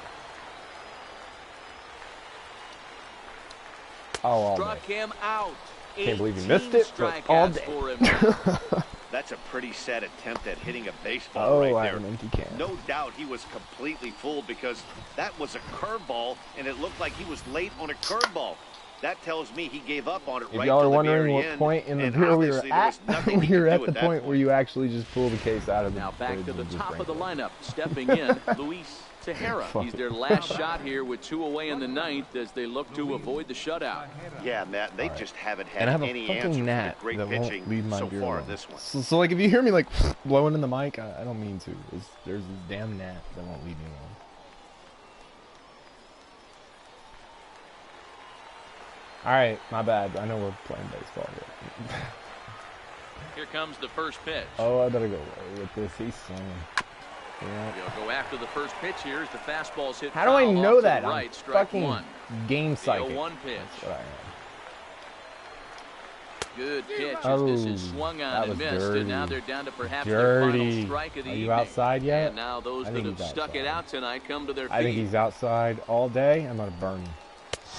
S1: Oh, all
S2: Struck
S1: day.
S2: him out.
S1: Can't believe you
S2: 18
S1: missed it, but all
S2: strikeouts
S1: day.
S2: for him.
S3: That's a pretty sad attempt at hitting a baseball
S1: Oh,
S3: right
S1: I
S3: there.
S1: have an empty can.
S3: No doubt he was completely fooled because that was a curveball, and it looked like he was late on a curveball. That tells me he gave up on it
S1: If
S3: right
S1: y'all
S3: to
S1: are
S3: the
S1: wondering
S3: very
S1: what
S3: end,
S1: point in the
S3: and
S1: video we were
S3: obviously there
S1: at,
S3: was nothing he
S1: we were
S3: could
S1: at
S3: do
S1: the
S3: that
S1: point where you actually just pull the case out of the
S2: Now back
S1: fridge
S2: to the
S1: and just
S2: top
S1: drink
S2: of the
S1: it.
S2: lineup. Stepping in, Luis Sahara, he's their last shot here with 2 away in the ninth as they look to avoid the shutout.
S3: Yeah, Matt, they just haven't had
S1: And I have
S3: any
S1: a
S3: answer
S1: fucking
S3: for
S1: gnat
S3: the great
S1: that
S3: pitching
S1: won't leave my
S3: so
S1: beer
S3: far
S1: alone.
S3: in this one.
S1: So like if you hear me like blowing in the mic, I don't mean to. There's this damn gnat that won't leave me alone. All right, my bad. I know we're playing baseball here.
S2: Here comes the first pitch.
S1: Oh, I better go with this. He's swinging. Yeah.
S2: He'll go after the first pitch here as the fastball's hit.
S1: How do I
S2: foul
S1: know
S2: off to
S1: that?
S2: the right,
S1: I'm
S2: strike
S1: fucking
S2: one.
S1: game
S2: The
S1: psychic.
S2: 0-1 pitch.
S1: That's what I am.
S2: Good pitch
S1: Oh,
S2: as this is swung
S1: that
S2: on and
S1: was
S2: missed,
S1: dirty.
S2: and now they're down to perhaps their final
S1: Dirty.
S2: strike of the
S1: Are
S2: evening.
S1: you outside yet?
S2: And now those
S1: I
S2: that
S1: think
S2: have
S1: he's
S2: stuck it
S1: outside.
S2: out tonight come to their feet.
S1: I think he's outside all day. I'm gonna burn him.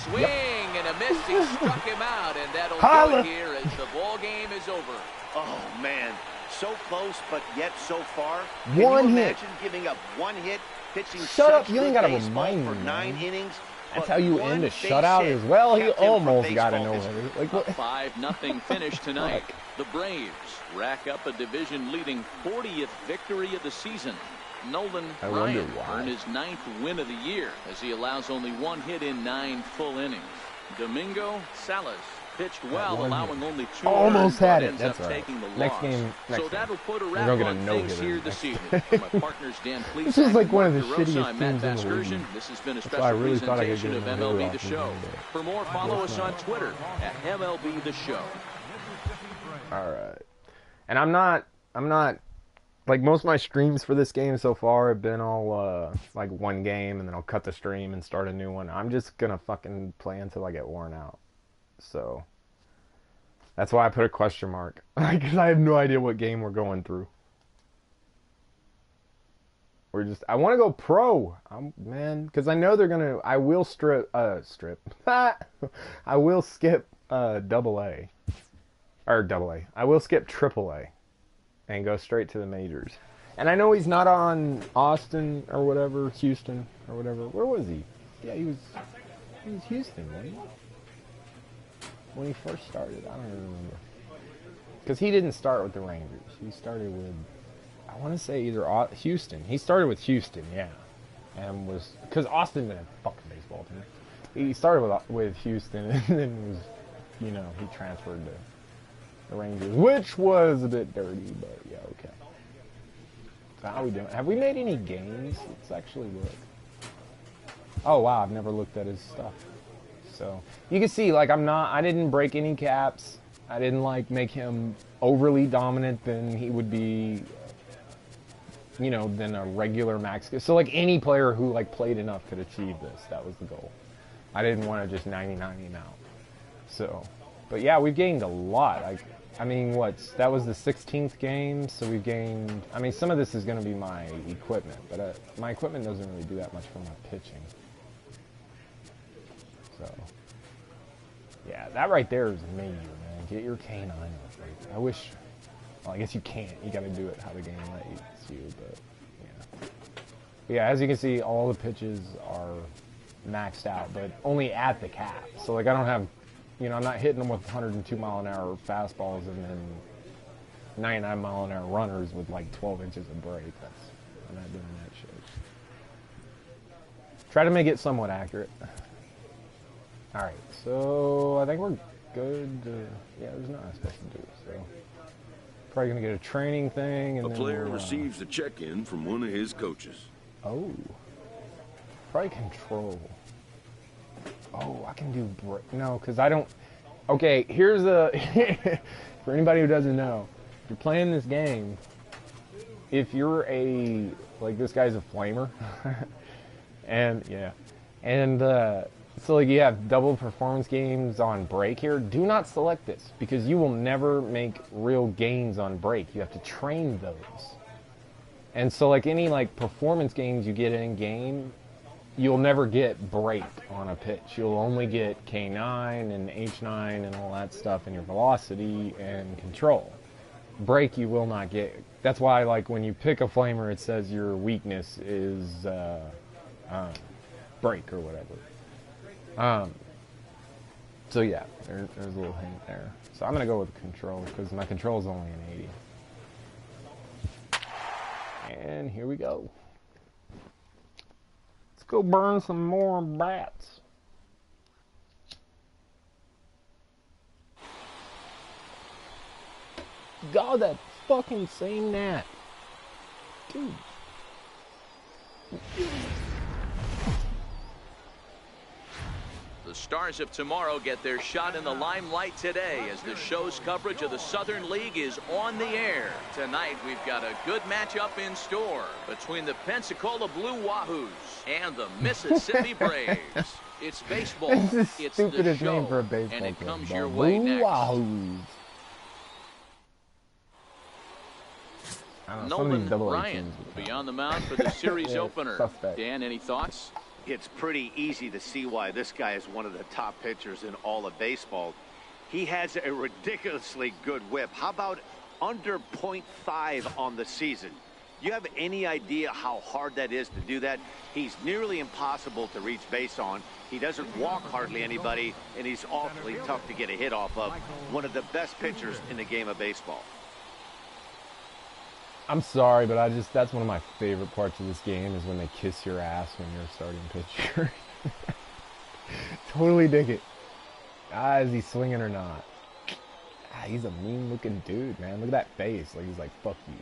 S2: Swing and a miss. He struck him out, and that'll
S1: Holla.
S2: do it here as the ball game is over.
S3: Oh, man. So close, but yet so far. Can
S1: One
S3: you
S1: hit.
S3: imagine giving up one hit, pitching
S1: Shut up,
S3: such
S1: you ain't
S3: good
S1: gotta
S3: baseball
S1: remind
S3: for
S1: me,
S3: 9
S1: man.
S3: innings?
S1: That's
S3: but
S1: how you
S3: one
S1: end a
S3: base
S1: shutout
S3: hit
S1: as well. He
S3: kept him from
S1: almost got it
S3: baseball
S1: over.
S3: history.
S1: Like
S2: A
S1: what?
S2: 5-0 finish tonight.
S1: Fuck.
S2: The Braves rack up a division-leading 40th victory of the season. Nolan
S1: I wonder
S2: Ryan
S1: why.
S2: earned his 9th win of the year as he allows only 1 hit in 9 full innings. Domingo Salas pitched well,
S1: one
S2: allowing
S1: hit.
S2: only 2
S1: Almost
S2: earned,
S1: had
S2: but
S1: it.
S2: ends
S1: That's
S2: up
S1: all right.
S2: taking the
S1: Next
S2: loss.
S1: game, next
S2: So
S1: game.
S2: that'll put a
S1: We're
S2: wrap
S1: gonna get a
S2: on
S1: no-hitter
S2: things here
S1: next
S2: this
S1: game.
S2: evening. From my partners Dan Plesac
S1: This is like
S2: and
S1: one of
S2: Mark
S1: the
S2: DeRosa,
S1: shittiest
S2: I'm Matt
S1: teams in the
S2: Vasgersian.
S1: league.
S2: This has been a
S1: That's why I
S2: special
S1: really thought I could
S2: presentation
S1: get
S2: of
S1: a no-hitter
S2: MLB
S1: off
S2: The
S1: this
S2: Show.
S1: game, but
S2: For more, follow us on Twitter at MLB The Show.
S1: All right. And I'm not like most of my streams for this game so far have been all like one game and then I'll cut the stream and start a new one. I'm just gonna fucking play until I get worn out. So that's why I put a question mark. Because I have no idea what game we're going through. I want to go pro, man, because I know they're gonna. I will strip. I will skip double A, or double A. I will skip triple A, and go straight to the majors. And I know he's not on Austin or whatever, Houston or whatever. Where was he? Yeah, he was Houston, wasn't he? When he first started, I don't even remember. Because he didn't start with the Rangers. He started with, I want to say either Houston. He started with Houston, yeah. And was, because Austin didn't have a fucking baseball team. He started with Houston and then was, you know, he transferred to the Rangers, which was a bit dirty, but yeah, okay. So how are we doing? Have we made any games? Let's actually look. Oh wow, I've never looked at his stuff. So you can see, like, I didn't break any caps. I didn't like make him overly dominant than he would be, you know, than a regular max. So like any player who like played enough could achieve this. That was the goal. I didn't want to just 99 him out. So, but yeah, we've gained a lot. I mean, that was the 16th game, so we've gained. I mean, some of this is going to be my equipment, but my equipment doesn't really do that much for my pitching. So, yeah, that right there is major, man. Get your canine up. Right? I wish. Well, I guess you can't. You got to do it how the game lets you. But yeah. But yeah, as you can see, all the pitches are maxed out, but only at the cap. So like, I don't have. You know, I'm not hitting them with 102 mile an hour fastballs and then 99 mile an hour runners with like 12 inches of break. I'm not doing that shit. Try to make it somewhat accurate. Alright, so I think we're good. Yeah, there's nothing supposed to do, so probably gonna get a training thing. And
S6: a
S1: then
S6: player
S1: we'll,
S6: receives a check-in from one of his coaches.
S1: Oh. Probably control. Oh, I can do break. No, because I don't. Okay, here's a. For anybody who doesn't know, if you're playing this game, if you're a. Like, this guy's a flamer. And, yeah. And, so, like, you have double performance games on break here. Do not select this, because you will never make real gains on break. You have to train those. And so, like, any, like, performance games you get in game, you'll never get break on a pitch. You'll only get K9 and H9 and all that stuff in your velocity and control. Break you will not get. That's why, like, when you pick a flamer, it says your weakness is break or whatever. So yeah, there's a little hint there. So I'm gonna go with control because my control is only an 80. And here we go. go burn some more bats. God, that fucking same gnat. Dude.
S2: The stars of tomorrow get their shot in the limelight today as the show's coverage of the Southern League is on the air. Tonight, we've got a good matchup in store between the Pensacola Blue Wahoos and the Mississippi Braves. It's baseball.
S1: It's the
S2: It's
S1: stupidest
S2: the show,
S1: name for a baseball
S2: and it
S1: team.
S2: comes
S1: The
S2: your way
S1: Blue
S2: next.
S1: Wahoos. I don't know, some of these
S2: Nolan
S1: double A
S2: Ryan
S1: teams
S2: will be on the mound for the series
S1: Yeah,
S2: opener.
S1: suspect.
S2: Dan, any thoughts?
S3: It's pretty easy to see why this guy is one of the top pitchers in all of baseball. He has a ridiculously good whip. How about under .5 on the season? You have any idea how hard that is to do that? He's nearly impossible to reach base on. He doesn't walk hardly anybody, and he's awfully tough to get a hit off of. One of the best pitchers in the game of baseball.
S1: I'm sorry, but that's one of my favorite parts of this game is when they kiss your ass when you're a starting pitcher. Totally dig it. Is he swinging or not? He's a mean-looking dude, man. Look at that face. Like he's like, fuck you.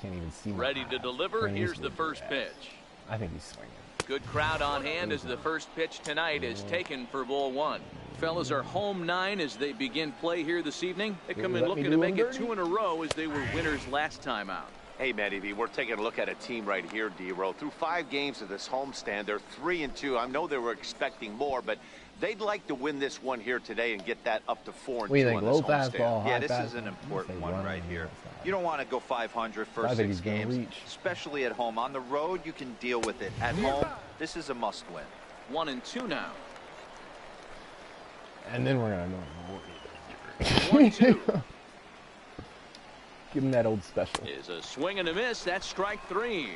S1: Can't even see me.
S2: Ready to deliver. Here's the first pitch.
S1: I think he's swinging.
S2: Good crowd on hand as the first pitch tonight is taken for ball one. Fellas are home 9 as they begin play here this evening. They come in looking to make it 2 in a row as they were winners last time out.
S3: Hey, Matty V, we're taking a look at a team right here, D-Row. Through 5 games of this homestand, they're 3-2. I know they were expecting more, but they'd like to win this one here today and get that up to 4-2 on this
S1: Low
S3: homestand.
S1: fastball,
S4: Yeah,
S1: high
S4: this is
S1: fastball?
S4: an important
S1: Say
S4: one right here. You don't want to go 500 first
S1: I think
S4: 6
S1: he's gonna
S4: games,
S1: reach.
S4: especially at home. On the road, you can deal with it. At home, this is a must-win.
S2: 1-2 now.
S1: And then we're gonna know.
S2: 1-2
S1: Give him that old special.
S2: is a swing and a miss. That's strike 3.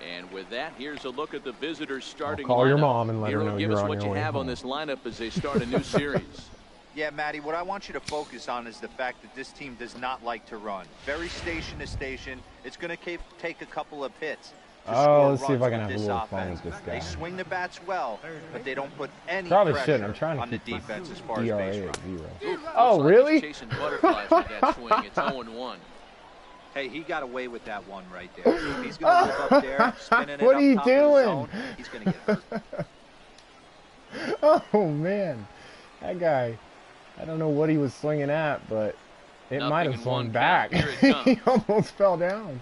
S2: And with that, here's a look at the visitors' starting
S1: call your
S2: lineup.
S1: mom and let her
S2: Hero,
S1: know
S2: give
S1: you're
S2: us
S1: on
S2: what
S1: your
S2: you
S1: way
S2: have on
S1: home.
S2: this lineup as they start a new series.
S4: Yeah, Matty, what I want you to focus on is the fact that this team does not like to run. Very station to station. It's going to take a couple of hits to score
S1: let's see if
S4: runs
S1: I can
S4: with
S1: have a
S4: this
S1: little fun
S4: offense.
S1: with this guy.
S4: They swing the bats well, but they don't put any
S1: Probably
S4: pressure
S1: shouldn't. I'm trying to
S4: on the
S1: keep
S4: defense
S1: this
S4: as far as
S1: ERA
S4: base
S1: at
S4: running.
S1: 0.
S2: Looks
S1: Oh,
S2: like
S1: really?
S2: he's chasing butterflies with that swing. It's 0-1.
S4: Hey, he got away with that one right there. If he's going to live up there, spinning it
S1: What
S4: up
S1: are you
S4: top of the
S1: doing?
S4: zone, he's going to get hurt.
S1: Oh man, that guy. I don't know what he was swinging at, but it
S2: Nothing
S1: might
S2: in
S1: have swung
S2: one
S1: back.
S2: count. Here it
S1: He
S2: comes.
S1: almost fell down.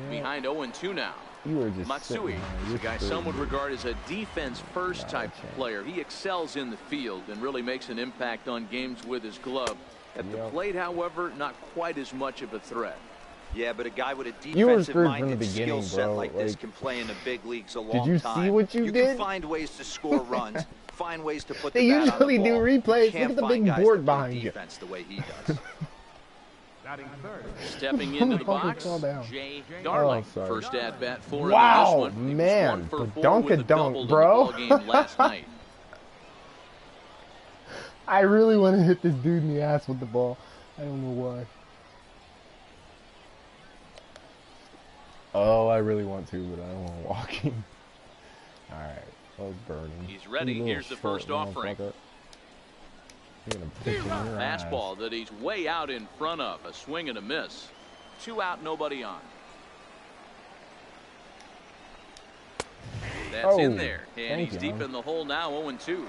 S1: Yeah,
S2: Behind 0-2 now.
S1: you were just
S2: Matsui
S1: sitting there.
S2: is a
S1: You're
S2: guy
S1: screwed.
S2: some would regard as a defense-first type
S1: chance.
S2: player. He excels in the field and really makes an impact on games with his glove. At the plate, however, not quite as much of a threat.
S4: Yeah, but a guy with a
S1: You were
S4: defensive
S1: screwed from the
S4: minded skill
S1: beginning,
S4: set
S1: bro.
S4: like this
S1: Like,
S4: can play in the big leagues a long
S1: you
S4: time.
S1: see what you
S4: can
S1: did?
S4: find ways to score runs, find ways to put
S1: They
S4: the bat on the
S1: usually do
S4: ball.
S1: replays.
S4: Can't
S1: Look at the
S4: find
S1: big
S4: guys
S1: board
S4: that play
S1: behind you.
S4: defense the way he does.
S5: Batting third.
S2: Stepping into the
S1: Oh, he
S2: box,
S1: fell down.
S2: Jay Darling.
S1: sorry.
S2: First at bat for him
S1: Wow,
S2: in this one. He was
S1: man,
S2: 1 for 4
S1: dunk
S2: with
S1: a
S2: a
S1: dunk,
S2: double in
S1: bro.
S2: the ball game last night.
S1: I really want to hit this dude in the ass with the ball. I don't know why. Oh, I really want to, but I don't want to walk him. Alright, let's burn him.
S2: He's ready.
S1: You little
S2: Here's the
S1: short
S2: first offering.
S1: motherfucker. You're gonna pitch in your eyes.
S2: Fastball that he's way out in front of. A swing and a miss. 2 out, nobody on. That's in there. And
S1: thank
S2: he's
S1: you,
S2: deep
S1: man.
S2: in the hole now, 0-2.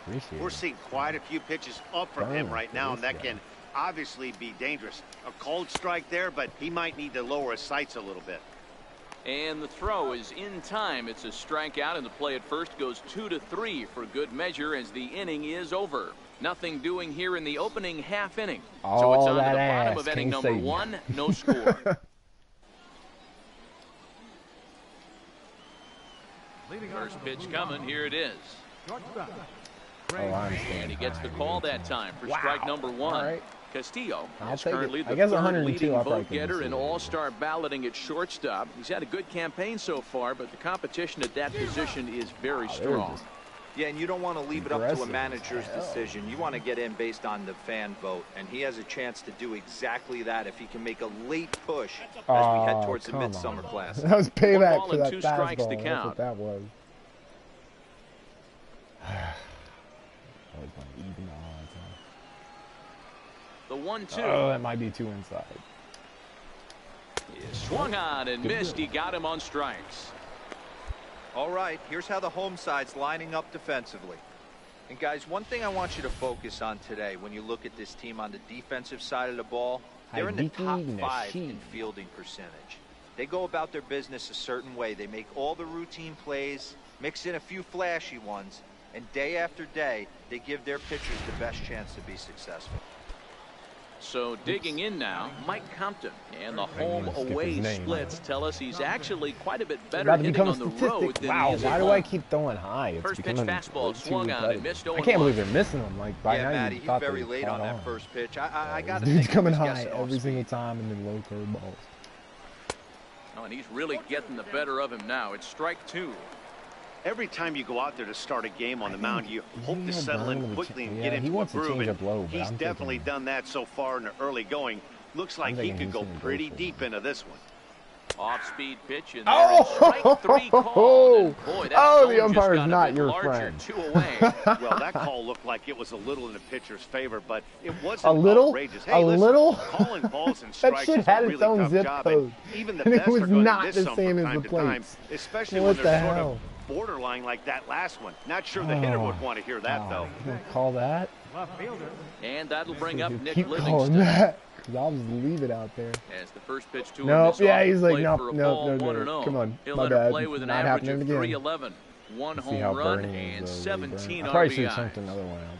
S1: Appreciate
S3: We're
S1: it.
S3: seeing quite a few pitches up from him
S1: Burn
S3: right now,
S1: this
S3: and that
S1: guy.
S3: can obviously be dangerous. A cold strike there, but he might need to lower his sights a little bit.
S2: And the throw is in time. It's a strikeout, and the play at first goes 2-3 for good measure as the inning is over. Nothing doing here in the opening half inning. So it's
S1: All
S2: on to
S1: that
S2: the bottom
S1: ass
S2: of inning
S1: can't
S2: number
S1: save you.
S2: 1. No score.
S5: Leading off
S2: First
S5: for the
S2: pitch
S5: Blue
S2: coming. Here it is.
S5: Shortstop.
S1: Oh, I'm staying
S2: And he gets the
S1: high,
S2: call
S1: dude.
S2: that time for
S1: Wow.
S2: strike number 1.
S1: All right.
S2: Castillo
S1: I'll
S2: is
S1: take it.
S2: currently
S1: I
S2: the
S1: guess
S2: third
S1: 102,
S2: leading
S1: I'll probably
S2: vote getter
S1: take
S2: in
S1: it.
S2: all-star balloting at shortstop. He's had a good campaign so far, but the competition at that position is very
S1: They're
S2: strong.
S1: just
S4: Yeah, and you don't want to leave it up to a manager's decision. You want to get in based on the fan vote, and he has a chance to do exactly that if he can make a late push as we head towards the Midsummer Class.
S1: That was payback for that
S2: 2 strikes to
S1: fastball.
S2: count.
S1: That's what that was. That was like even odds, huh?
S2: The 1-2.
S1: Oh, that might be 2 inside.
S2: He swung on and missed. He got him on strikes.
S4: All right, here's how the home side's lining up defensively. And guys, one thing I want you to focus on today when you look at this team on the defensive side of the ball, they're in the top 5 in fielding percentage. They go about their business a certain way. They make all the routine plays, mix in a few flashy ones, and day after day, they give their pitchers the best chance to be successful.
S2: So digging in now, Mike Compton, and the home-away splits tell us he's actually quite a bit better hitting on the road than he is at home.
S1: Why do I keep throwing high? It's
S2: First pitch fastball swung on and missed.
S1: I can't believe they're missing him. Like by now,
S4: Matty,
S1: you
S4: he's
S1: thought
S4: very
S1: they
S4: late
S1: caught
S4: on that first pitch. I got to
S1: dude's
S4: think
S1: coming
S4: he was
S1: high
S4: guessing
S1: every
S4: off
S1: single
S4: speed.
S1: time and then low curve balls.
S2: Oh, and he's really getting the better of him now. It's strike 2.
S3: Every time you go out there to start a game on the mound, you hope to settle in quickly and get into a groove. And he's definitely done that so far in the early going. Looks like he could go pretty deep into this one.
S2: Off-speed pitch in there. Strike 3 called. And boy, that
S1: the umpire's not your friend.
S2: 2 away.
S3: Well, that call looked like it was a little in the pitcher's favor, but it wasn't
S1: a little
S3: outrageous.
S1: Hey, little
S3: calling balls and strikes
S1: that shit
S3: is
S1: had
S3: a
S1: its
S3: really
S1: own
S3: tough
S1: zip
S3: job,
S1: code.
S3: and even the
S1: And it
S3: best
S1: was
S3: are going
S1: not
S3: to miss
S1: the
S3: some
S1: same
S3: from
S1: as
S3: time
S1: the
S3: to time,
S1: plates.
S3: especially
S1: What
S3: when
S1: the
S3: they're sort
S1: hell?
S3: of borderline like that last one. Not sure the hitter would want to hear that, though.
S1: Call that?
S5: Left fielder.
S2: And that'll bring up Nick
S1: Keep calling
S2: Livingston.
S1: that. Because I'll just leave it out there.
S2: As the first pitch to him
S1: Nope,
S2: is
S1: yeah,
S2: off
S1: he's
S2: the
S1: like,
S2: plate
S1: nope,
S2: for a
S1: no,
S2: ball,
S1: no,
S2: 1-0.
S1: no. Come on,
S2: He'll
S1: my
S2: enter
S1: bad.
S2: play with an
S1: Not
S2: average of
S1: happening again.
S2: 311, 1
S1: See
S2: home
S1: how
S2: run,
S1: burning
S2: and
S1: is,
S2: 17
S1: I probably should have
S2: RBIs.
S1: chunked another one out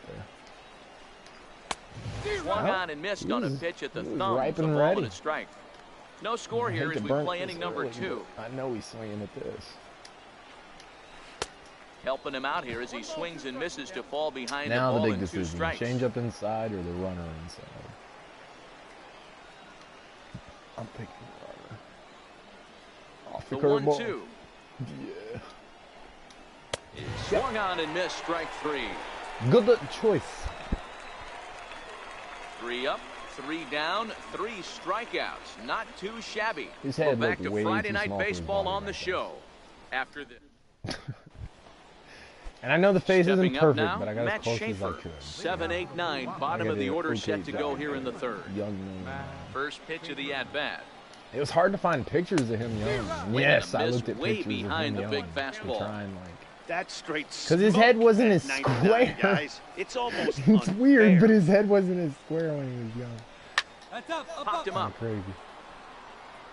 S1: there.
S2: Swung on and missed on a pitch at the thumb.
S1: ripe
S2: The
S1: and
S2: ball
S1: ready.
S2: and a strike. No score here as we play inning number 2.
S1: I know he's swinging at this.
S2: Helping him out here as he swings and misses to fall behind
S1: Now
S2: the
S1: the
S2: ball
S1: big
S2: in 2
S1: decision.
S2: strikes.
S1: Change up inside or the runner inside. I'm picking runner. Off the
S2: The
S1: curveball.
S2: 1-2.
S1: Yeah.
S2: Is swung on and missed. Strike 3.
S1: Good choice.
S2: 3 up, 3 down, 3 strikeouts. Not too shabby.
S1: His
S2: Well,
S1: head
S2: back
S1: looked
S2: to
S1: way
S2: Friday
S1: too
S2: Night
S1: small for his
S2: Baseball
S1: body
S2: on the
S1: right
S2: show. After the
S1: And I know the face
S2: stepping
S1: isn't
S2: up
S1: perfect,
S2: now,
S1: but I got
S2: Matt
S1: as close as I
S2: Schaefer,
S1: could.
S2: 7, 8, 9,
S1: I
S2: bottom
S1: got
S2: of the
S1: an
S2: order
S1: okay
S2: set to go
S1: job.
S2: here in the 3rd.
S1: Young man.
S2: First pitch of the at-bat.
S1: It was hard to find pictures of him young.
S2: Swing
S1: Yes,
S2: and a
S1: I
S2: miss
S1: looked at
S2: way
S1: pictures
S2: behind
S1: of
S2: the
S1: him
S2: big
S1: young
S2: fastball.
S1: to try and like.
S3: That's straight.
S1: Because his head wasn't as
S3: 99,
S1: square.
S3: guys. It's almost
S1: It's weird,
S3: unfair.
S1: but his head wasn't as square when he was young.
S2: Popped him up.
S1: Crazy.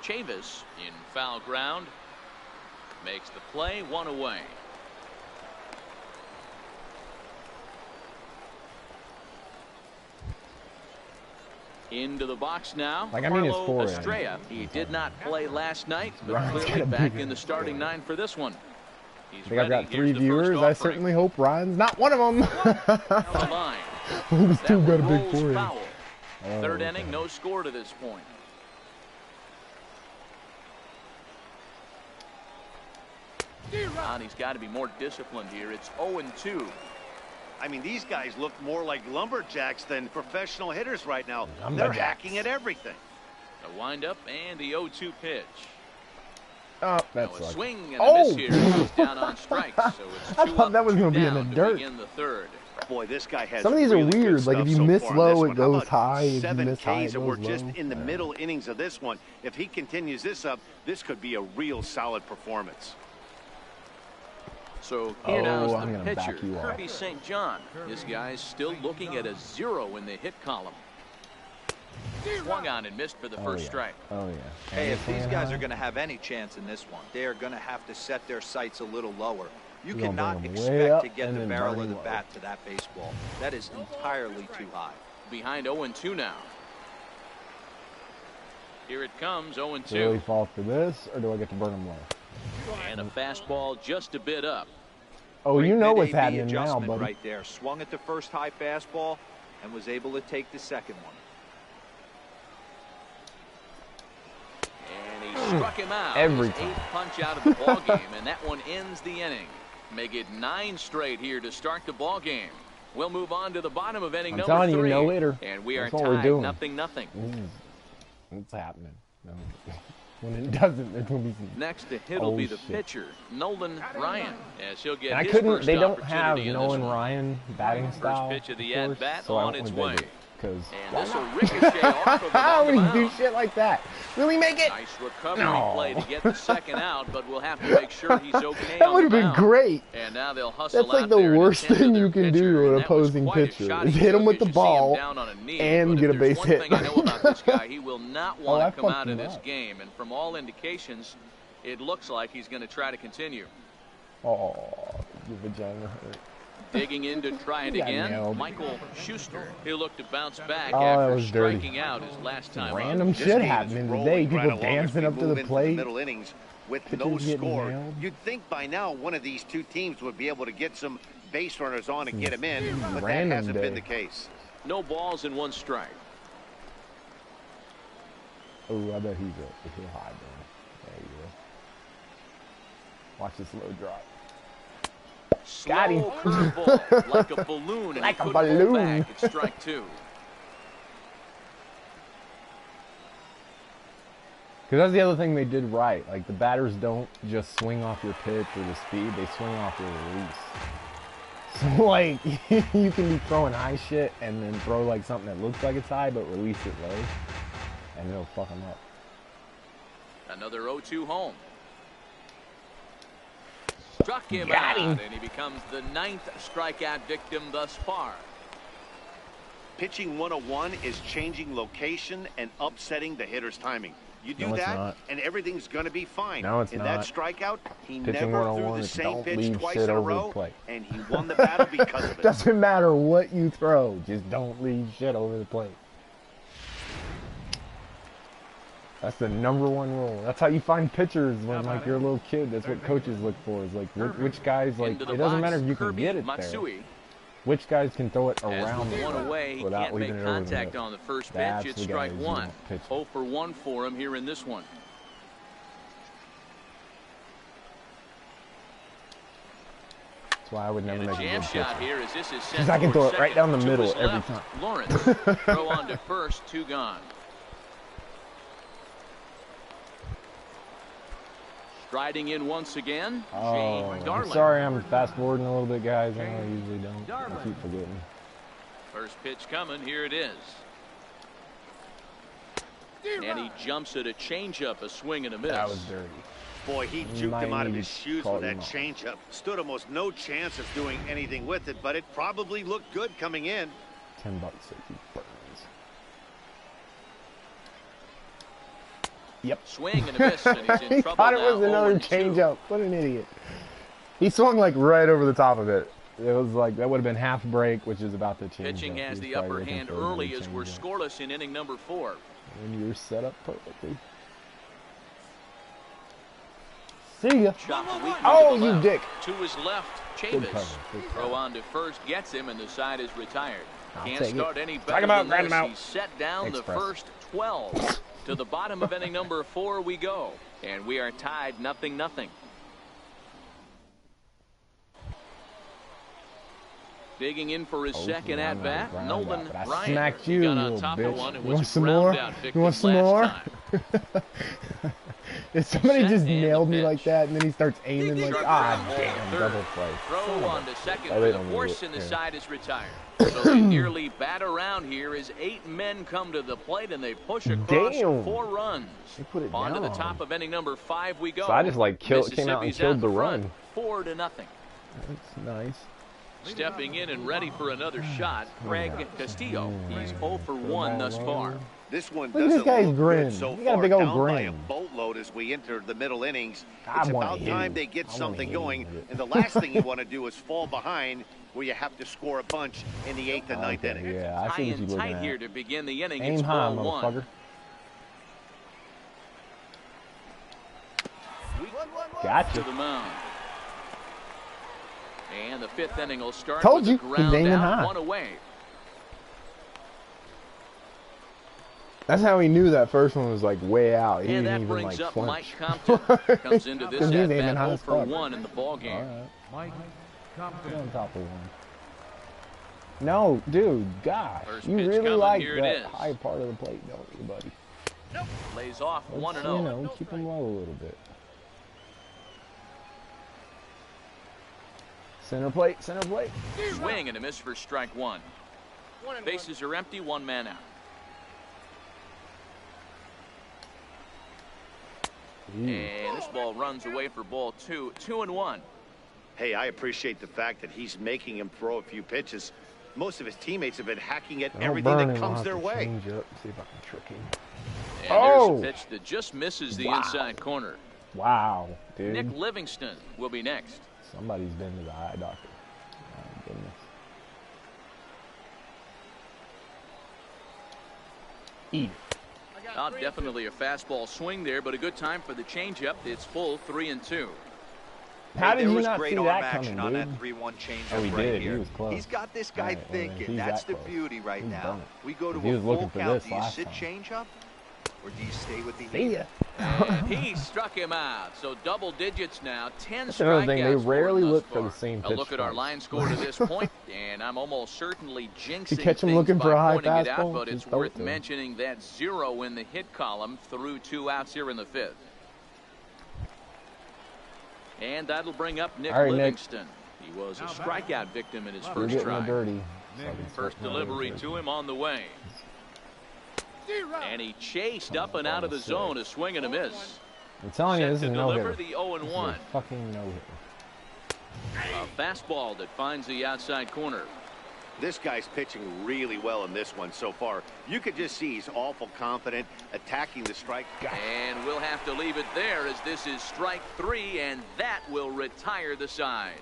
S2: Chavis in foul ground. Makes the play, 1 away. Into the box now.
S1: Like, I mean, his
S2: Carlo
S1: forehead.
S2: Estrella. He did not play last night, but
S1: Ryan's
S2: clearly
S1: got a
S2: back
S1: big
S2: in the starting 9 for this one. He's
S1: I think I've
S2: ready.
S1: got
S2: Here's
S1: 3
S2: the
S1: viewers.
S2: first
S1: I
S2: offering.
S1: certainly hope Ryan's not one of them.
S2: Down the line.
S1: Who's
S2: That
S1: still got a
S2: one
S1: big
S2: rolls
S1: forehead.
S2: foul.
S1: Oh,
S2: 3rd
S1: okay.
S2: inning, no score to this point. And he's got to be more disciplined here. It's 0-2.
S3: I mean, these guys look more like lumberjacks than professional hitters right now. They're
S1: Lumberjacks.
S3: hacking at everything.
S2: A windup and the 0-2 pitch.
S1: Oh,
S2: Now
S1: that
S2: a
S1: sucks.
S2: swing and a
S1: Oh!
S2: miss here. He's down on strikes, so it's 2
S1: I thought that was
S2: going to
S1: be in the dirt.
S2: begin the 3rd.
S3: Boy, this guy has
S1: Some of these are
S3: really good
S1: weird. Like, if
S3: stuff
S1: you
S3: so
S1: miss
S3: far on
S1: low,
S3: this
S1: it
S3: one. How
S1: goes
S3: about
S1: high. If you
S3: 7
S1: miss high,
S3: Ks,
S1: it
S3: and we're
S1: goes
S3: just
S1: low.
S3: in the middle innings of this one. If he continues this up, this could be a real solid performance.
S2: So here now is
S1: I'm
S2: the
S1: gonna back
S2: pitcher,
S1: you up.
S2: Kirby St. John. This guy's still looking at a 0 in the hit column. Swung on and missed for the first strike.
S1: Oh, yeah.
S4: Hey, if these guys are going to have any chance in this one, they are going to have to set their sights a little lower. You
S1: We're gonna
S4: cannot
S1: bring 'em way
S4: expect
S1: up
S4: to get
S1: and
S4: the
S1: then
S4: barrel
S1: burn
S4: of the
S1: 'em low.
S4: bat to that baseball. That is entirely too high.
S2: Behind 0-2 now. Here it comes, 0-2.
S1: Do we fall for this, or do I get to burn them low?
S2: And a fastball just a bit up.
S1: Oh, you know what's
S4: Mid-AB
S1: happening now,
S4: adjustment
S1: buddy.
S4: right there. Swung at the first high fastball and was able to take the second one.
S2: And he struck him out.
S1: Every
S2: His
S1: time.
S2: 8th punch out of the ball game, and that one ends the inning. Make it 9 straight here to start the ball game. We'll move on to the bottom of inning
S1: I'm
S2: number
S1: telling
S2: 3.
S1: you, no hitter.
S2: And we
S1: That's
S2: are
S1: what we're
S2: tied
S1: doing.
S2: 0-0.
S1: It's happening. No. When it doesn't, there's gonna be some
S2: Next to hit will be the pitcher, Nolan Ryan, as he'll get
S1: And I
S2: his
S1: couldn't.
S2: first
S1: They don't have
S2: opportunity in this
S1: Nolan
S2: one.
S1: Ryan batting style.
S2: First pitch of the
S1: of course,
S2: at-bat
S1: so I
S2: on
S1: went
S2: its
S1: with
S2: way.
S1: Because
S2: And this will ricochet off of him
S1: how
S2: on
S1: would
S2: the
S1: he do
S2: mound.
S1: shit like that? Really make it?
S2: Nice recovery
S1: No.
S2: play to get the second out, but we'll have to make sure he's okay.
S1: That
S2: on
S1: would
S2: the
S1: have been
S2: mound.
S1: great.
S2: And now they'll hustle
S1: That's like
S2: out
S1: the
S2: there and
S1: worst
S2: attend to
S1: thing
S2: their
S1: you can
S2: pitcher,
S1: do to an
S2: and that was
S1: opposing
S2: quite a
S1: pitcher
S2: shot
S1: is
S2: he
S1: hit him
S2: took
S1: with
S2: as
S1: the
S2: you see him
S1: ball
S2: down on a knee.
S1: and
S2: But
S1: get a
S2: if there's
S1: base
S2: one
S1: hit.
S2: thing I know about this guy, he will not want
S1: I
S2: to come
S1: fucked
S2: out of
S1: him
S2: this
S1: up.
S2: game, and from all indications, it looks like he's going to try to continue.
S1: Oh, your vagina hurt.
S2: Digging in to try it
S1: Got
S2: again,
S1: nailed.
S2: Michael Schuster. He'll look to bounce back
S1: Oh, that
S2: after
S1: was dirty.
S2: striking out his last time
S1: Random
S2: up.
S3: This
S1: shit
S3: game is
S1: happening
S3: rolling
S1: today.
S3: right
S1: People
S3: along as
S1: dancing
S3: we
S1: up to
S3: move
S1: the
S3: into
S1: plate.
S3: middle innings with
S1: Pitchers
S3: no
S1: getting
S3: score.
S1: nailed.
S3: You'd think by now one of these two teams would be able to get some base runners on and get them in, but that
S1: Random
S3: hasn't
S1: day.
S3: been the case.
S2: No balls and 1 strike.
S1: Oh, I bet he'll hide there. There you go. Watch this low drop. Got him.
S2: Slow curveball, like a balloon, and
S1: Like
S2: he
S1: a
S2: couldn't pull
S1: balloon.
S2: back. It's strike 2.
S1: Because that's the other thing they did right. Like, the batters don't just swing off your pitch or the speed. They swing off your release. So, like, you can be throwing high shit and then throw, like, something that looks like it's high but release it low. And it'll fuck them up.
S2: Another 0-2 home. Struck him
S1: Got
S2: out,
S1: him.
S2: and he becomes the 9th strikeout victim thus far.
S3: Pitching 101 is changing location and upsetting the hitter's timing. You do
S1: No, it's
S3: that,
S1: not.
S3: and everything's going to be fine.
S1: No, it's
S3: in
S1: not.
S3: that strikeout, he
S1: Pitching
S3: never
S1: 101
S3: threw the
S1: is
S3: same
S1: don't
S3: pitch
S1: leave
S3: twice
S1: shit
S3: in a
S1: over the
S3: row,
S1: plate.
S3: and he won the battle because of it.
S1: Doesn't matter what you throw. Just don't leave shit over the plate. That's the #1 rule. That's how you find pitchers when, like, you're a little kid. That's what coaches look for. Is like which guys, like,
S2: Into the
S1: it doesn't
S2: box,
S1: matter if you can
S2: Kirby
S1: get it
S2: Matsui.
S1: there. Which guys can throw it
S2: As
S1: around
S2: with
S1: the
S2: 1
S1: plate
S2: away, he
S1: without
S2: can't make
S1: leaving it over the
S2: contact
S1: net.
S2: on the first pitch.
S1: That's
S2: It's
S1: the
S2: strike
S1: guys you
S2: 1.
S1: want pitching.
S2: 0 for 1 for him here in this one.
S1: That's why I would never
S2: And a
S1: make a
S2: jam
S1: good
S2: shot
S1: pitcher.
S2: here as this is sent
S1: Because I can
S2: towards
S1: throw it right
S2: second.
S1: down the
S2: To
S1: middle
S2: his
S1: every
S2: left.
S1: time.
S2: Lawrence throw on to first, 2 gone. Striding in once again,
S1: Oh,
S2: Jay
S1: I'm
S2: Darling.
S1: sorry I'm fast forwarding a little bit, guys. I know I usually don't. I keep forgetting.
S2: First pitch coming, here it is. And he jumps at a changeup, a swing and a miss.
S1: That was dirty.
S3: Boy, he juked
S1: Might
S3: him out of
S1: need
S3: his
S1: to
S3: shoes
S1: call
S3: with that
S1: him out.
S3: changeup. Stood almost no chance of doing anything with it, but it probably looked good coming in.
S1: $10 if he burns. Yep.
S2: Swing and a miss, and he's in
S1: He
S2: trouble
S1: thought it
S2: now,
S1: was another
S2: 0-2.
S1: changeup. What an idiot. He swung like right over the top of it. It was like, that would have been half break, which is about the change.
S2: Pitching has the upper hand early as we're scoreless in inning number 4.
S1: And you're set up perfectly. See ya.
S2: Chopped weak
S1: Oh,
S2: to the
S1: you
S2: left.
S1: dick.
S2: To his left,
S1: Good
S2: Chavis.
S1: cover, good cover.
S2: Throw on to first, gets him, and the side is retired.
S1: I'll
S2: Can't
S1: take it.
S2: start any
S1: Strike
S2: better
S1: him out,
S2: than
S1: grind
S2: this.
S1: him out.
S2: He's set down
S1: Express.
S2: the first 12. To the bottom of inning number 4 we go. And we are tied 0-0. Digging in for his second at bat, Nolan
S1: I
S2: Ryan.
S1: smacked
S2: He
S1: you,
S2: got
S1: you
S2: on
S1: little
S2: top of
S1: bitch.
S2: one and
S1: You
S2: was
S1: want some
S2: ground
S1: more?
S2: out
S1: You
S2: victim
S1: want some
S2: last
S1: more?
S2: time.
S1: If somebody
S2: Set
S1: just
S2: and
S1: nailed me
S2: pitch.
S1: like that and then he starts aiming like,
S2: Sharp
S1: ah,
S2: ground ball
S1: damn,
S2: to
S1: double
S2: third.
S1: play.
S2: Throw on to second
S1: Oh,
S2: for
S1: they
S2: the
S1: don't need
S2: force,
S1: it,
S2: and the
S1: yeah.
S2: side is retired. So they nearly bat around here as 8 men come to the plate, and they push across
S1: Damn.
S2: 4 runs.
S1: They put it
S2: On to the
S1: down.
S2: top of inning number 5 we go.
S1: So I just, like, came out and
S2: Mississippi's
S1: killed
S2: out
S1: the
S2: in front,
S1: run.
S2: 4-0.
S1: That's nice.
S2: Stepping in and ready for another shot, Craig Castillo. He's 0 for 1 thus far.
S3: This one
S1: Look at this
S3: doesn't
S1: guy's
S3: look
S1: grin.
S3: good so
S1: He got a
S3: far.
S1: big old
S3: Down by a
S1: grin.
S3: boatload as we enter the middle innings.
S1: I
S3: It's
S1: wanna
S3: about
S1: hit
S3: time
S1: him.
S3: they get
S1: I wanna
S3: something
S1: hit him
S3: going.
S1: with it.
S3: And the last thing you want to do is fall behind where you have to score a bunch in the 8th and 9th inning.
S1: Yeah, I
S2: High
S1: see what you're
S2: and
S1: looking
S2: tight
S1: at.
S2: here to begin the inning.
S1: Aim
S2: It's
S1: high,
S2: ball 1.
S1: motherfucker. Gotcha.
S2: To the mound. And the 5th inning will start
S1: Told
S2: with
S1: you,
S2: a ground
S1: he's aiming
S2: out,
S1: high.
S2: 1 away.
S1: That's how he knew that first one was like way out. He
S2: And
S1: didn't
S2: that
S1: even
S2: brings
S1: like
S2: up
S1: flinch.
S2: Mike Compton. Comes into this
S1: He's
S2: at
S1: aiming
S2: bat
S1: high
S2: 0
S1: as
S2: for
S1: fuck.
S2: 1 in the ball game.
S1: Alright.
S5: Mike
S1: Get
S5: Compton.
S1: on top of one. No, dude, gosh.
S2: First
S1: You
S2: pitch
S1: really
S2: coming,
S1: like
S2: here it
S1: that
S2: is.
S1: high part of the plate, don't you, buddy?
S2: Lays off
S1: Let's,
S2: 1-0.
S1: you know, keep him low a little bit. Center plate, center plate.
S2: Swing and a miss for strike 1. Bases are empty, 1 man out.
S1: Ooh.
S2: And this ball runs away for ball 2. 2-1.
S3: Hey, I appreciate the fact that he's making him throw a few pitches. Most of his teammates have been hacking at
S1: Don't
S3: everything
S1: burn
S3: that
S1: him,
S3: comes
S1: I'll
S3: their
S1: have to
S3: way.
S1: change up, see if I can trick him.
S2: And
S1: Oh!
S2: there's a pitch that just misses the
S1: Wow.
S2: inside corner.
S1: Wow, dude.
S2: Nick Livingston will be next.
S1: Somebody's been to the eye doctor. My goodness. Eat it.
S2: Definitely a fastball swing there, but a good time for the changeup. It's full 3-2.
S1: How did
S4: there
S1: you
S4: was
S1: not
S4: great
S1: see
S4: arm
S1: that
S4: action
S1: coming,
S4: on
S1: dude?
S4: that 3-1 changeup
S1: Oh, he
S4: right
S1: did.
S4: here.
S1: He was close.
S4: He's got this guy
S1: Alright, well, then, if
S4: thinking.
S1: he's
S4: That's
S1: that
S4: the
S1: close,
S4: beauty right
S1: he's
S4: now.
S1: done it.
S4: We go to
S1: He
S4: a
S1: was looking
S4: full
S1: for
S4: count.
S1: this
S4: Do you
S1: last
S4: sit
S1: time.
S4: changeup, or do you stay with the
S1: See
S4: heat?
S1: ya.
S2: And he struck him out. So double digits now. 10
S1: That's another thing. They
S2: strikeouts for
S1: rarely
S2: him thus
S1: look for the
S2: far.
S1: same
S2: A
S1: pitch
S2: look at our
S1: twice.
S2: line score to this point, and I'm almost certainly jinxing
S1: catch him
S2: things
S1: looking for
S2: by
S1: a high
S2: pointing it out,
S1: fastball,
S2: but
S1: just
S2: it's
S1: throw it
S2: worth
S1: to him.
S2: mentioning that 0 in the hit column through 2 outs here in the 5th. And that'll bring up Nick
S1: All right, Nick.
S2: Livingston. He was a strikeout victim in his
S1: You're
S2: first
S1: getting
S2: try.
S1: the dirty.
S2: First delivery to him on the way. And he chased up and out of the zone, a swing and a miss.
S1: I'm telling you,
S2: Set
S1: this is
S2: to
S1: a no
S2: deliver
S1: hitter.
S2: the 0-1.
S1: Fucking no hitter.
S2: A fastball that finds the outside corner.
S3: This guy's pitching really well in this one so far. You could just see he's awful confident attacking the strike.
S2: And we'll have to leave it there as this is strike 3, and that will retire the side.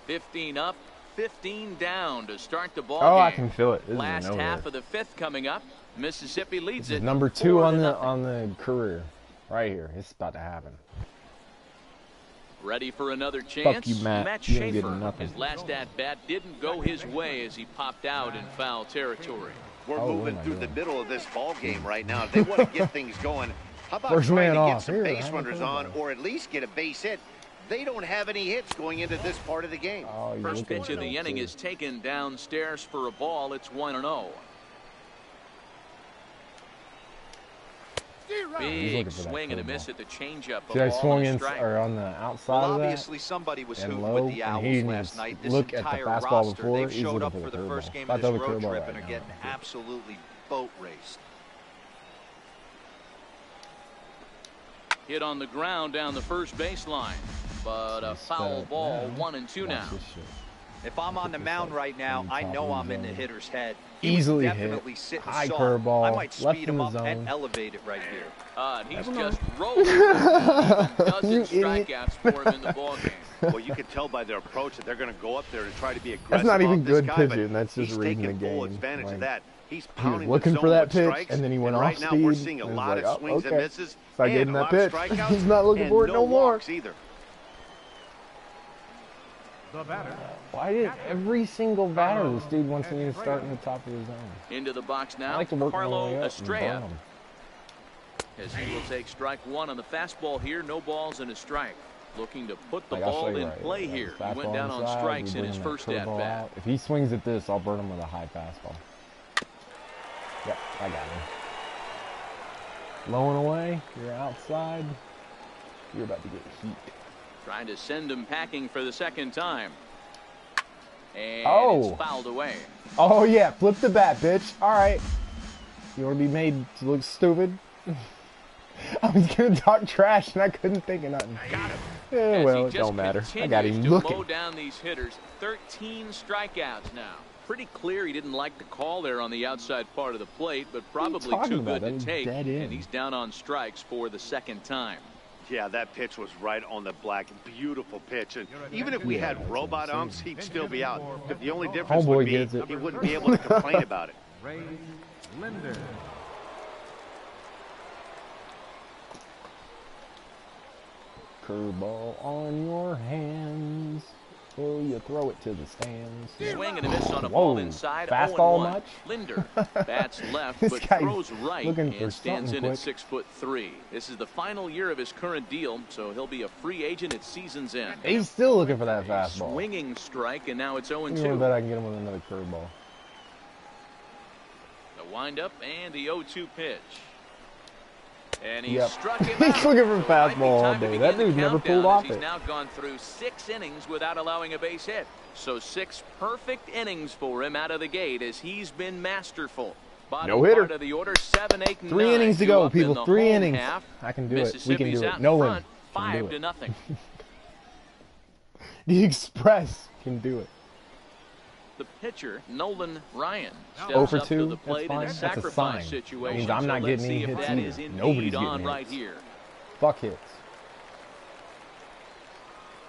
S2: 15 up, 15 down to start the ball
S1: Oh,
S2: game.
S1: I can feel it. This
S2: Last
S1: is a no
S2: half
S1: hitter.
S2: of the 5th coming up. Mississippi leads
S1: This
S2: it.
S1: is number 2 on
S2: 4-0.
S1: on the career, right here. It's about to happen.
S2: Ready for another chance.
S1: you, Matt. You ain't
S2: Schaefer.
S1: getting nothing.
S2: His last at bat didn't go his way as he popped out in foul territory.
S3: We're
S1: Oh, what
S3: moving
S1: am I
S3: through the
S1: doing?
S3: middle of this ball game right now. If they want to get things going, how about
S1: First
S3: trying
S1: man
S3: to get
S1: off.
S3: some
S1: Here,
S3: base
S1: have a
S3: runners
S1: throw
S3: on,
S1: ball.
S3: or at least get a base hit? They don't have any hits going into this part of the game.
S1: Oh, you're
S2: First
S1: looking
S2: pitch of the
S1: for it,
S2: inning
S1: too.
S2: is taken downstairs for a ball. It's 1-0. Big
S1: looking for that
S2: swing and a
S1: curveball.
S2: miss at the changeup.
S1: See, I
S2: A ball
S1: swung
S2: and a
S1: in
S2: strike.
S1: or on the outside
S4: Well,
S1: of that.
S4: obviously somebody was
S1: and
S4: hooting
S1: low,
S4: with the
S1: and
S4: Owls
S1: he didn't
S4: last night. This
S1: look at the
S4: entire
S1: fastball
S4: roster,
S1: before.
S4: they've
S1: He's
S4: showed
S1: looking
S4: up
S1: for
S4: for
S1: the
S4: the
S1: curveball.
S4: first game
S1: I
S4: of
S1: thought
S4: this
S1: the
S4: road
S1: curveball
S4: trip
S1: right
S4: and are
S1: now.
S4: getting absolutely boat raced.
S2: Hit on the ground down the first baseline. But a foul ball, 1-2 now.
S1: Watch this shit.
S4: If I'm on the mound right now, I know I'm in the hitter's head. He
S1: Easily
S4: was
S1: hit.
S4: definitely sitting
S1: High
S4: soft.
S1: curveball,
S4: I might
S1: left
S4: speed
S1: in
S4: him
S1: the
S4: up and
S1: zone.
S4: elevate it right here.
S2: And he's just rolling. Dozen
S1: You idiot.
S2: strikeouts for him in the ball game.
S3: Well, you can tell by their approach that they're going to go up there and try to be aggressive.
S1: That's not even
S3: off this
S1: good
S3: guy, but
S1: pitching. That's just
S3: he's
S1: reading
S3: taking
S1: the
S3: full
S1: game.
S3: advantage
S1: Like,
S3: of that. He's
S1: was
S3: pounding the
S1: looking
S3: zone
S1: for that
S3: with
S1: pitch,
S3: strikes,
S1: and then he went
S3: right
S1: off
S3: now
S1: speed,
S3: we're seeing a
S1: and it's
S3: lot
S1: like,
S3: of
S1: oh,
S3: swings and
S1: okay.
S3: misses.
S1: So I gave
S3: and
S1: him
S3: a
S1: that
S3: lot of
S1: pitch.
S3: strikeouts,
S1: He's not looking
S3: and
S1: for it no more.
S3: walks either.
S5: The batter.
S1: Why did every single batter this dude wants me to start in the top of the zone?
S2: Into the box
S1: I
S2: now.
S1: like to work my way
S2: Carlo
S1: up and
S2: Estrella.
S1: burn 'em.
S2: As he will take strike 1 on the fastball here. No balls and a strike. Looking to put the
S1: Like, I'll show
S2: ball
S1: you
S2: in
S1: right
S2: play
S1: Yeah,
S2: here. He
S1: fastball
S2: went down on
S1: inside,
S2: strikes
S1: we
S2: in
S1: bring
S2: his
S1: that
S2: first
S1: curveball
S2: at-bat.
S1: out. If he swings at this, I'll burn him with a high fastball. Yep, I got him. Low and away, you're outside. You're about to get heat.
S2: Trying to send him packing for the second time. And
S1: Oh.
S2: it's fouled away.
S1: Oh yeah, flip the bat, bitch. All right. You want to be made to look stupid? I was gonna talk trash and I couldn't think of nothing.
S2: Got him.
S1: Yeah,
S2: As
S1: well,
S2: he
S1: it
S2: just
S1: don't matter. I got
S2: continues
S1: him
S2: to
S1: looking.
S2: mow down these hitters. 13 strikeouts now. Pretty clear he didn't like the call there on the outside part of the plate, but probably
S1: talking
S2: too
S1: about?
S2: good
S1: That was
S2: to take.
S1: dead in.
S2: And he's down on strikes for the second time.
S3: Yeah, that pitch was right on the black. Beautiful pitch. And even if we
S1: Yeah,
S3: had
S1: that's
S3: robot
S1: insane.
S3: umps, he'd still be out. But the only difference
S1: Homeboy
S3: would be
S1: gets it.
S3: he wouldn't be able to complain about it.
S5: Ray Linder.
S1: Curveball on your hands. Oh, you to throw it to the stands.
S2: Swing and a miss on a
S1: Whoa,
S2: ball inside.
S1: fastball
S2: 0-1.
S1: much?
S2: Linder bats left,
S1: This
S2: but
S1: guy's
S2: throws right
S1: looking for
S2: and stands in
S1: something
S2: at 6'3". This is the final year of his current deal, so he'll be a free agent at season's end.
S1: He's still looking for that fastball.
S2: Swinging strike, and now it's
S1: I
S2: 0-2.
S1: bet I can get him with another curveball.
S2: The windup and the 0-2 pitch. And he
S1: Yep.
S2: struck him
S1: He's
S2: out.
S1: looking for
S2: So it might be
S1: fastball all
S2: time to
S1: day.
S2: begin
S1: That
S2: the
S1: dude's never
S2: countdown
S1: pulled off
S2: as he's
S1: it.
S2: now gone through 6 innings without allowing a base hit. So 6 perfect innings for him out of the gate as he's been masterful. Bottom
S1: No hitter.
S2: part of the order, 7, 8, and 9.
S1: 3 innings to
S2: Due
S1: go,
S2: up in
S1: people.
S2: the
S1: 3
S2: home
S1: innings.
S2: half.
S1: I can do it. We can
S2: Mississippi's
S1: do
S2: out
S1: it.
S2: in
S1: Nolan
S2: front,
S1: can do
S2: 5-0.
S1: The Express can do it.
S2: The pitcher, Nolan Ryan, steps
S1: 0 for
S2: up
S1: 2.
S2: to the
S1: That's
S2: plate in
S1: fine.
S2: a
S1: That's a
S2: sacrifice
S1: sign.
S2: situation.
S1: Means I'm
S2: So
S1: not
S2: let's
S1: getting
S2: see
S1: any
S2: if
S1: hits
S2: that
S1: either.
S2: is indeed
S1: Nobody's
S2: on
S1: getting
S2: right
S1: hits.
S2: here.
S1: Fuck hits.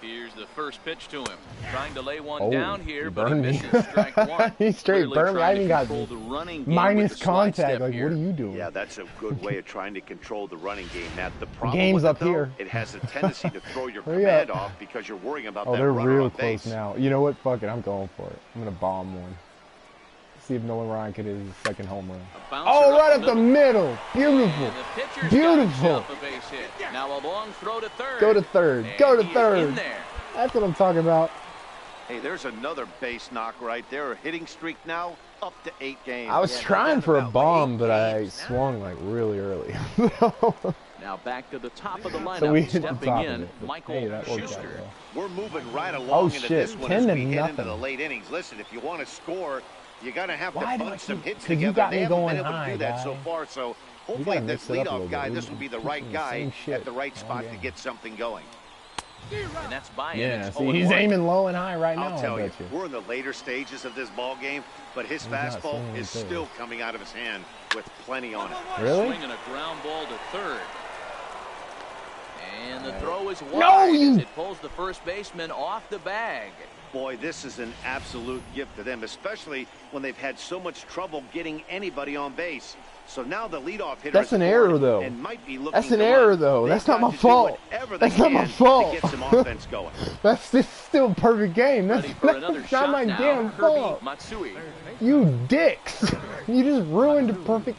S2: Here's the first pitch to him. Trying to lay one
S1: Oh,
S2: down here,
S1: he
S2: but he
S1: burned me.
S2: misses strike one.
S1: He straight
S2: Clearly
S1: burned me. I
S2: trying to
S1: even got
S2: control the running game
S1: minus
S2: with the slide
S1: contact.
S2: step
S1: Like,
S2: here.
S1: what are you doing?
S3: Yeah, that's a good way of trying to control the running game, Matt. The problem
S1: game's
S3: with it,
S1: up
S3: though,
S1: here.
S3: it has a tendency to throw your
S1: Hurry
S3: command
S1: up.
S3: off because you're worrying about
S1: Oh,
S3: that
S1: they're
S3: runner
S1: real
S3: on
S1: close
S3: base.
S1: now. You know what? Fuck it. I'm going for it. I'm going to bomb one. See if Nolan Ryan could hit his second home run.
S2: A bouncer
S1: Oh, right up the
S2: middle.
S1: middle. Beautiful.
S2: And the pitcher's
S1: Beautiful.
S2: got himself a base hit. Now a long throw to third.
S1: Go to third.
S2: And
S1: Go to
S2: he is
S1: third.
S2: in there.
S1: That's what I'm talking about.
S3: Hey, there's another base knock right there. A hitting streak now up to 8 games.
S1: I was
S3: Yeah,
S1: trying
S3: no
S1: for a
S3: doubt about
S1: bomb,
S3: 8
S1: but I
S3: games now.
S1: swung like really early.
S2: Now back to the top of the lineup.
S1: So we hit the
S2: Stepping
S1: top
S2: in,
S1: of it. But
S2: Michael
S1: hey, that worked out
S2: Schuster.
S1: well.
S3: We're moving right along
S1: Oh,
S3: into
S1: shit.
S3: this one
S1: 10
S3: as
S1: to
S3: we head into
S1: nothing.
S3: the late innings. Listen, if you want to score, you got to have
S1: Why
S3: to
S1: do I
S3: bunch some
S1: keep-
S3: hits
S1: 'cause you
S3: together.
S1: got
S3: They
S1: me
S3: haven't
S1: going
S3: been able to
S1: high,
S3: do that so
S1: guy.
S3: far, so
S1: We
S3: hopefully
S1: gotta
S3: this
S1: mix it up a
S3: leadoff
S1: little
S3: guy,
S1: bit.
S3: this will be the
S1: We're
S3: right
S1: doing the
S3: guy
S1: same shit
S3: at the right
S1: all
S3: spot to
S1: game.
S3: get something going.
S2: And that's by him.
S1: Yeah,
S2: It's
S1: see, he's
S2: 0-1.
S1: aiming low and high right now,
S3: I'll tell
S1: I
S3: you,
S1: bet you.
S3: we're in the later stages of this ball game, but his
S1: He's not
S3: fastball
S1: swinging
S3: is
S1: third.
S3: still coming out of his hand with plenty on it.
S1: Really?
S2: Swinging a ground ball to third. And the throw is wide.
S1: No, you-
S2: as it pulls the first baseman off the bag.
S3: Boy, this is an absolute gift to them, especially when they've had so much trouble getting anybody on base. So now the leadoff hitter
S1: That's
S3: is
S1: an
S3: aboard
S1: error, though.
S3: and might be looking
S1: That's an
S3: to
S1: error,
S3: run.
S1: though.
S3: They've
S1: That's not
S3: got
S1: my
S3: to do
S1: fault.
S3: whatever they
S1: That's not my
S3: can
S1: fault.
S3: to get some offense going.
S1: This is still a perfect game. That's,
S2: Ready for another
S1: that's
S2: shot
S1: not my
S2: now.
S1: damn
S2: Kirby
S1: fault.
S2: Matsui.
S1: You dicks. You just ruined a perfect...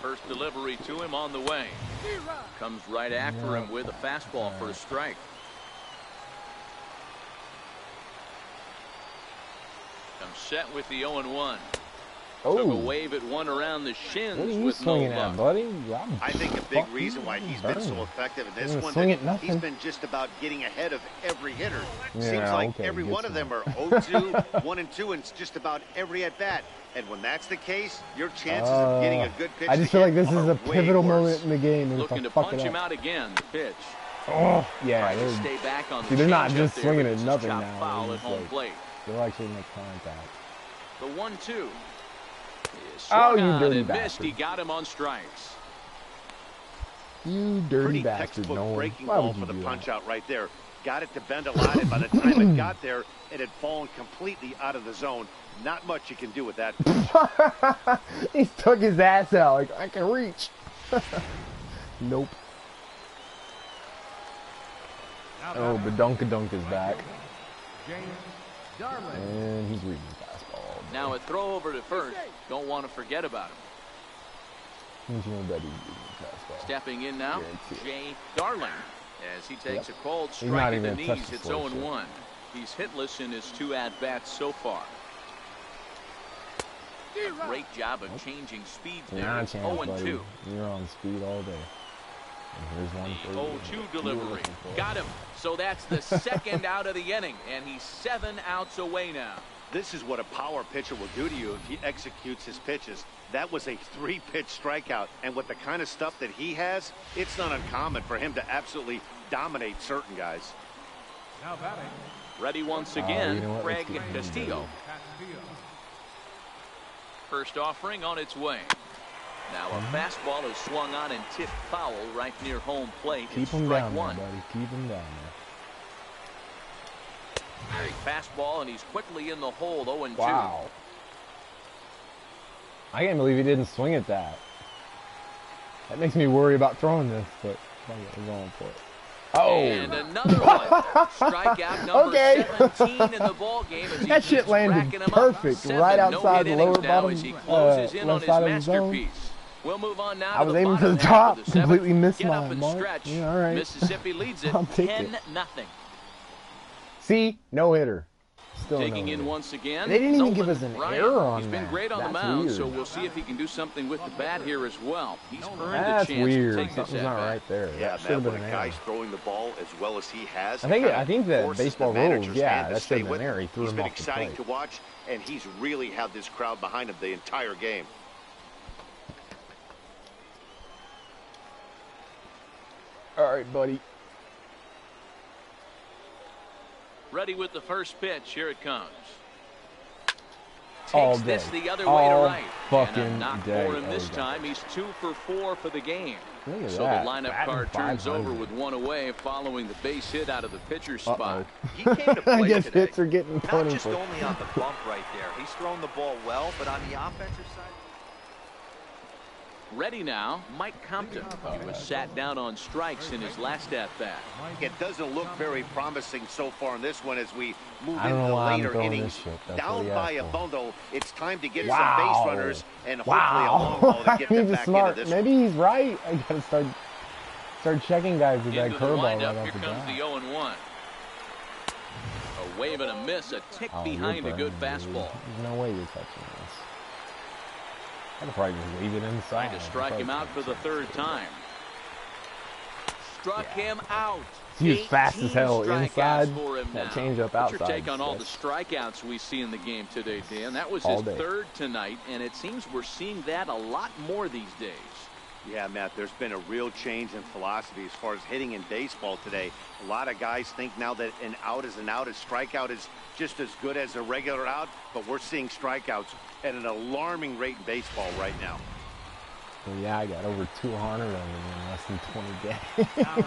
S2: First delivery to him on the way. Comes right after him with a fastball for a strike. Comes set with the 0-1. Took a
S1: Oh,
S2: wave at one around the
S1: what are
S2: shins
S1: you
S2: with no
S1: swinging at,
S2: luck.
S1: buddy?
S3: I think a big reason why he's been so effective in this
S1: You're gonna
S3: one,
S1: swing
S3: that
S1: at nothing.
S3: he's been just about getting ahead of every hitter. Seems
S1: Yeah,
S3: like
S1: okay,
S3: every
S1: get
S3: one of
S1: some.
S3: them are 0-2, 1-2, and it's just about every at-bat. And when that's the case, your chances of getting a good pitch
S1: I just feel like this is
S3: are
S1: a
S3: way
S1: pivotal
S3: worse.
S1: moment in the game, and if
S2: Looking
S1: I
S2: to
S1: fuck
S2: punch
S1: it
S2: him
S1: up...
S2: out again. The pitch.
S1: Oh, yeah,
S2: Trying to
S1: they're,
S2: stay back on
S1: see,
S2: the
S1: they're not
S2: changeup
S1: just
S2: there,
S1: swinging
S2: but
S1: at
S2: it's
S1: nothing
S2: chopped
S1: now.
S2: foul
S1: They're
S2: at
S1: just
S2: home
S1: like-
S2: plate.
S1: they'll actually make contact.
S2: The 1-2.
S1: Oh, you
S2: on
S1: dirty
S2: and missed.
S1: bastard.
S2: He got him on strikes.
S1: You dirty
S3: Pretty
S1: bastard,
S3: textbook
S1: Nolan.
S3: breaking
S1: Why
S3: ball
S1: would
S3: for
S1: you
S3: the
S1: do
S3: punch
S1: that?
S3: out right there. Got it to bend a lot, and by the time it got there, it had fallen completely out of the zone. Not much you can do with that.
S1: He stuck his ass out like, I can reach. Nope. Oh, Badunkadunk is back.
S5: James Darling.
S1: And he's reading the fastball.
S2: Now a throw over to first. Don't want to forget about him.
S1: Means you know that he's reading the fastball.
S2: Stepping in now,
S1: Guarantee it.
S2: Jay Darling, as he takes
S1: Yep.
S2: a cold
S1: He's
S2: strike
S1: not
S2: at the
S1: even touched
S2: knees.
S1: the
S2: It's
S1: floor,
S2: 0-1. He's hitless in his 2 at-bats so far. A great job of changing speeds there.
S1: Nah,
S2: It's
S1: chance,
S2: 0-2.
S1: buddy. You're on speed all day. And here's one for
S2: The
S1: you.
S2: 0-2
S1: You were
S2: delivery.
S1: looking for.
S2: Got him. So that's the second out of the inning, and he's 7 outs away now.
S3: This is what a power pitcher will do to you if he executes his pitches. That was a 3-pitch strikeout, and with the kind of stuff that he has, it's not uncommon for him to absolutely dominate certain guys.
S5: Now batting,
S2: Ready once again,
S1: you know what? Let's
S2: Craig
S1: get him,
S2: Castillo.
S5: Castillo.
S2: First offering on its way. Now a fastball is swung on and tipped foul right near home plate.
S1: Keep
S2: It's
S1: him
S2: strike
S1: down
S2: one.
S1: there, buddy. Keep him down
S2: Fastball, and he's quickly in the hole, 0-2.
S1: there. Wow. I can't believe he didn't swing at that. That makes me worry about throwing this, but I'm going for it. Oh!
S2: And another one. Strikeout number
S1: Okay.
S2: 17 in the ball game as he
S1: That shit
S2: keeps
S1: landed
S2: racking 'em up.
S1: perfect,
S2: 7
S1: right outside
S2: no-hit
S1: the lower
S2: innings now
S1: bottom,
S2: as he closes in on
S1: left
S2: his
S1: side of the zone.
S2: masterpiece. We'll move on now
S1: I
S2: to
S1: was
S2: the
S1: aiming for the
S2: bottom half
S1: top,
S2: of the seventh.
S1: completely missed
S2: Get
S1: my
S2: up and
S1: mark.
S2: stretch.
S1: Yeah, all right.
S2: Mississippi leads it
S1: I'll take
S2: 10-0.
S1: it. See? No hitter. Still
S2: Taking
S1: no
S2: in
S1: hitter.
S2: once again.
S1: They didn't even
S2: Nolan
S1: give us an
S2: Ryan.
S1: error on
S2: He's been
S1: that.
S2: great on the
S1: That's
S2: mound,
S1: weird.
S2: so we'll see if he can do something with the bat here as well. He's earned
S1: That's
S2: a chance
S1: weird.
S2: to take this
S1: Something's not
S2: at-bat.
S1: right there.
S3: Yeah,
S1: That should
S3: Matt,
S1: have been
S3: when
S1: an
S3: a
S1: error.
S3: guy's throwing the ball as well as he has,
S1: I think the
S3: forces
S1: baseball
S3: the
S1: rules,
S3: manager's
S1: yeah,
S3: hand to
S1: that
S3: stay
S1: should have been
S3: with
S1: there.
S3: him.
S1: He threw
S3: He's
S1: him
S3: been
S1: off the
S3: exciting
S1: plate.
S3: to watch, and he's really had this crowd behind him the entire game.
S1: All right, buddy.
S2: Ready with the first pitch. Here it comes.
S1: All
S2: Takes this
S1: day.
S2: the other way to
S1: All
S2: right.
S1: fucking
S2: And a knock
S1: day.
S2: for him this
S1: Oh,
S2: time. He's 2 for 4 for the game.
S1: Look at
S2: So
S1: that.
S2: the lineup
S1: Batting
S2: card turns
S1: 500.
S2: over with one away following the base hit out of the pitcher's spot.
S4: He came to play
S1: I guess
S4: today.
S1: hits are getting
S4: Not
S1: funny
S4: just
S1: for
S4: only on the bump right there. He's thrown the ball well, but on the offensive side.
S2: Ready now, Mike Compton. He was sat down on strikes in his last at-bat.
S3: It doesn't look very promising so far in this one as we move
S1: I don't
S3: into
S1: know
S3: the
S1: why I'm
S3: later
S1: throwing
S3: innings.
S1: this shit. That's what
S3: Down
S1: he
S3: by a
S1: asked for.
S3: bundle, it's time to get
S1: Wow.
S3: some base runners and hopefully a long ball to get
S1: He
S3: them
S1: was
S3: back
S1: smart.
S3: into this
S1: Maybe he's right. I gotta start checking guys with that
S2: Into the
S1: curveball right
S2: windup,
S1: off
S2: here
S1: the
S2: comes the
S1: bat.
S2: 0-1. A wave and a miss, a tick
S1: Oh,
S2: behind
S1: you're
S2: a good
S1: burning, dude.
S2: fastball.
S1: There's no way you're touching this. I'd probably just leave it inside.
S2: Trying to strike him out for the third time. Struck him out.
S1: He was fast as
S2: 18
S1: hell
S2: strikeouts
S1: inside.
S2: for him
S1: That
S2: now.
S1: changeup
S2: What's
S1: outside.
S2: your take on all the
S1: That's-
S2: strikeouts we see in the game today, Dan? That was
S1: All
S2: his
S1: day.
S2: third tonight, and it seems we're seeing that a lot more these days.
S3: Yeah, Matt, there's been a real change in philosophy as far as hitting in baseball today. A lot of guys think now that an out is an out, a strikeout is just as good as a regular out, but we're seeing strikeouts at an alarming rate in baseball right now.
S1: Well, yeah, I got over 200 of them in less than 20 days.
S5: Now batting,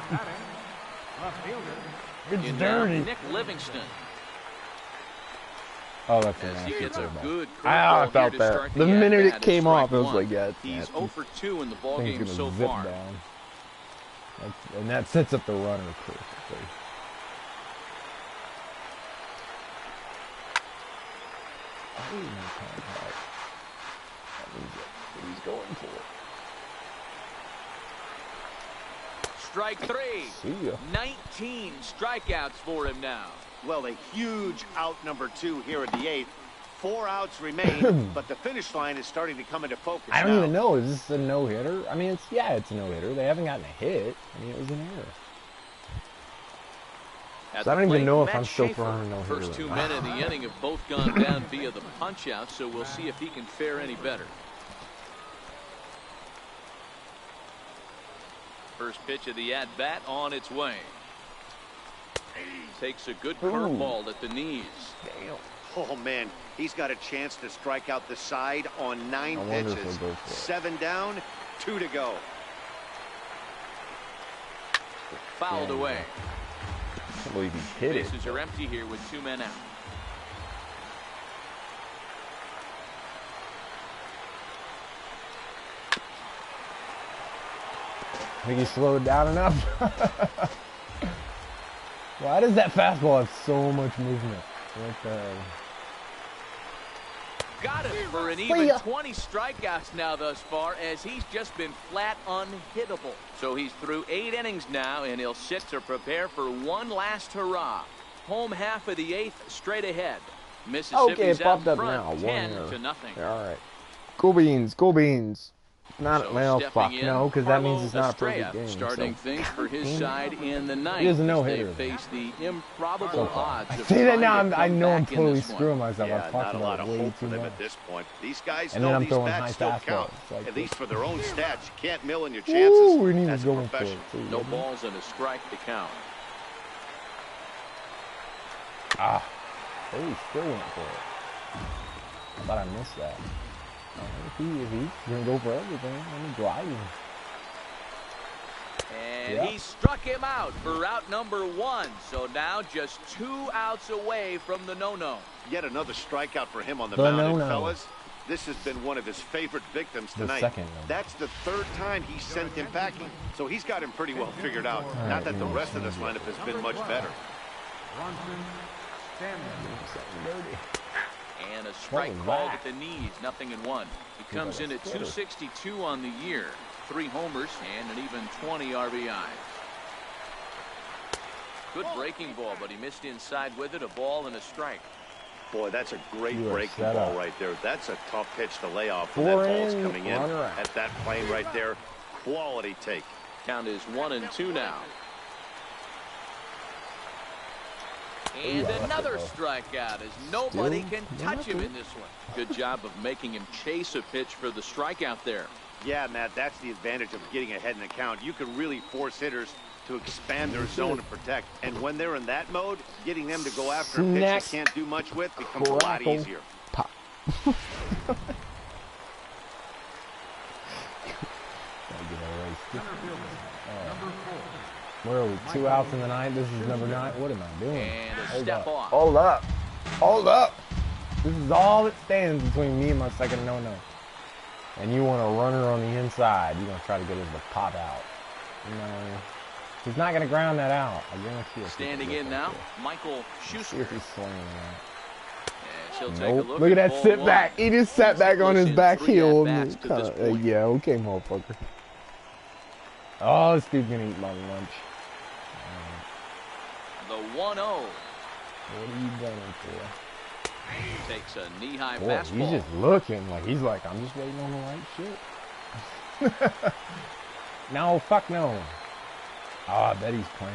S5: left fielder.
S1: It's
S2: In now,
S1: dirty.
S2: Nick Livingston.
S1: Oh, that's a
S2: As he
S1: nasty
S2: gets a
S1: curveball.
S2: good
S1: I
S2: curveball here
S1: felt
S2: to
S1: that.
S2: start
S1: The
S2: the
S1: minute
S2: at-bat
S1: it came
S2: is
S1: off, it was
S2: strike
S1: like,
S2: one.
S1: yeah, it's
S2: He's
S1: nasty.
S2: 0 for 2 in the ball
S1: Thing's
S2: game
S1: gonna
S2: so
S1: zip
S2: far.
S1: down. And that sets up the runner perfectly. He's going for it.
S2: Strike 3.
S1: See ya.
S2: 19 strikeouts for him now.
S3: Well, a huge out number 2 here in the 8th. 4 outs remain, but the finish line is starting to come into focus
S1: I don't
S3: now.
S1: even know. Is this a no-hitter? I mean, it's a no-hitter. They haven't gotten a hit. I mean, it was an error.
S2: At
S1: So I
S2: the
S1: don't even
S2: plate,
S1: know if
S2: Matt
S1: I'm still
S2: Schaefer.
S1: throwing a no-hitter.
S2: First 2 men of the inning have both gone down via the punch-out, so we'll see if he can fare any better. First pitch of the at-bat on its way. Takes a good curveball at the knees.
S1: Damn.
S3: Oh, man, he's got a chance to strike out the side on 9
S1: I wonder if
S3: pitches.
S1: he'll go for it.
S3: 7 down, 2 to go.
S2: Fouled
S1: Damn.
S2: away.
S1: I can't believe he hit it.
S2: Bases are empty here with 2 men out.
S1: I think he slowed down enough. Why does that fastball have so much movement? What the hell?
S2: Got him for an
S1: See
S2: even
S1: ya.
S2: 20 strikeouts now thus far, as he's just been flat unhittable. So he's through 8 innings now, and he'll sit to prepare for one last hurrah. Home half of the 8th straight ahead. Mississippi's
S1: Okay, it
S2: out
S1: popped up
S2: front,
S1: now.
S2: 10
S1: 1 error.
S2: to nothing.
S1: Yeah, all right. Cool beans. Cool beans. Not
S2: So
S1: well,
S2: stepping
S1: fuck
S2: in,
S1: no, because that
S2: Carlo
S1: means it's not a
S2: Estrella
S1: perfect game.
S2: starting
S1: So.
S2: things for his side in the ninth.
S1: He is a
S2: as
S1: no-hitter.
S2: They face the improbable
S1: So far.
S2: odds
S1: I
S2: of
S1: say that
S2: trying
S1: now.
S2: to
S1: I
S2: come
S1: know I'm
S2: back in
S1: totally
S2: this one.
S1: screwing myself.
S3: Yeah,
S1: I've
S3: not
S1: talked
S3: a lot
S1: about
S3: of
S1: it way
S3: hope for
S1: too
S3: them
S1: much.
S3: at this point. These guys
S1: And then
S3: know
S1: I'm
S3: these
S1: throwing
S3: bats
S1: high
S3: still
S1: fastballs.
S3: count.
S1: It's like
S3: At
S1: this.
S3: least for their own stats. You can't mill in your chances.
S1: Ooh, and he was
S3: That's
S1: going for it.
S3: professional.
S1: too,
S2: No
S1: wasn't he?
S2: balls and a strike to count.
S1: Ah. Oh, he still went for it. I thought I missed that. If he's going to go for everything, let me drive him.
S2: And
S1: Yeah.
S2: he struck him out for out number 1. So now just 2 outs away from the no-no.
S3: Yet another strikeout for him on the
S1: The
S3: mound. And
S1: no-no.
S3: fellas, This has been one of his favorite victims
S1: The
S3: tonight.
S1: second one.
S3: That's the third time he sent him packing, so he's got him pretty well figured out.
S1: All
S3: Not
S1: right,
S3: that the
S1: you
S3: rest
S1: know,
S3: of this lineup has been much better.
S5: Bronson Stanley.
S2: And a strike
S1: was
S2: called
S1: that?
S2: at the knees, 0-1. He comes in at 262 on the year, 3 homers and an even 20 RBIs. Good breaking ball, but he missed inside with it, a ball and a strike.
S3: Boy, that's a great
S1: You are
S3: breaking
S1: set
S3: ball
S1: up.
S3: right there. That's a tough pitch to lay off when that
S1: 4
S3: ball's
S1: in,
S3: coming in.
S1: runner out.
S3: At that plane right there, quality take.
S2: Count is 1-2 now. And
S1: Ooh, I let
S2: another
S1: it go.
S2: strikeout as nobody
S1: Still
S2: can touch him in this one. Good job of making him chase a pitch for the strikeout there.
S3: Yeah, Matt, that's the advantage of getting ahead in the count. You can really force hitters to expand their zone and protect. And when they're in that mode, getting them to go after a pitch
S1: Snack.
S3: they can't do much with becomes a lot
S1: Crackle.
S3: easier.
S1: Pop.
S5: Center fielder, number 4.
S1: Where are we? 2 outs in the ninth. This is number 9. What am I doing?
S2: And a
S1: Hold
S2: step
S1: up.
S2: off.
S1: Hold up. Hold up. This is all that stands between me and my second no-no. And you want a runner on the inside. You're going to try to get us to pop out. No. He's not going to ground that out. I guarantee it.
S2: Standing in now, Michael
S1: See if
S2: Schuster.
S1: he's swinging that.
S2: And she'll take a
S1: Nope.
S2: look,
S1: Look at that
S2: ball
S1: sit
S2: 1.
S1: back. He just sat back on his
S2: Listen,
S1: back
S2: 3
S1: heel.
S2: at-bats to this point.
S1: Yeah, okay, motherfucker. Oh, this dude's going to eat my lunch.
S2: The 1-0.
S1: What are you going for?
S2: Takes a knee-high
S1: Boy,
S2: fastball.
S1: he's just looking like he's like, I'm just waiting on the right shit. No, fuck no. Oh, I bet he's playing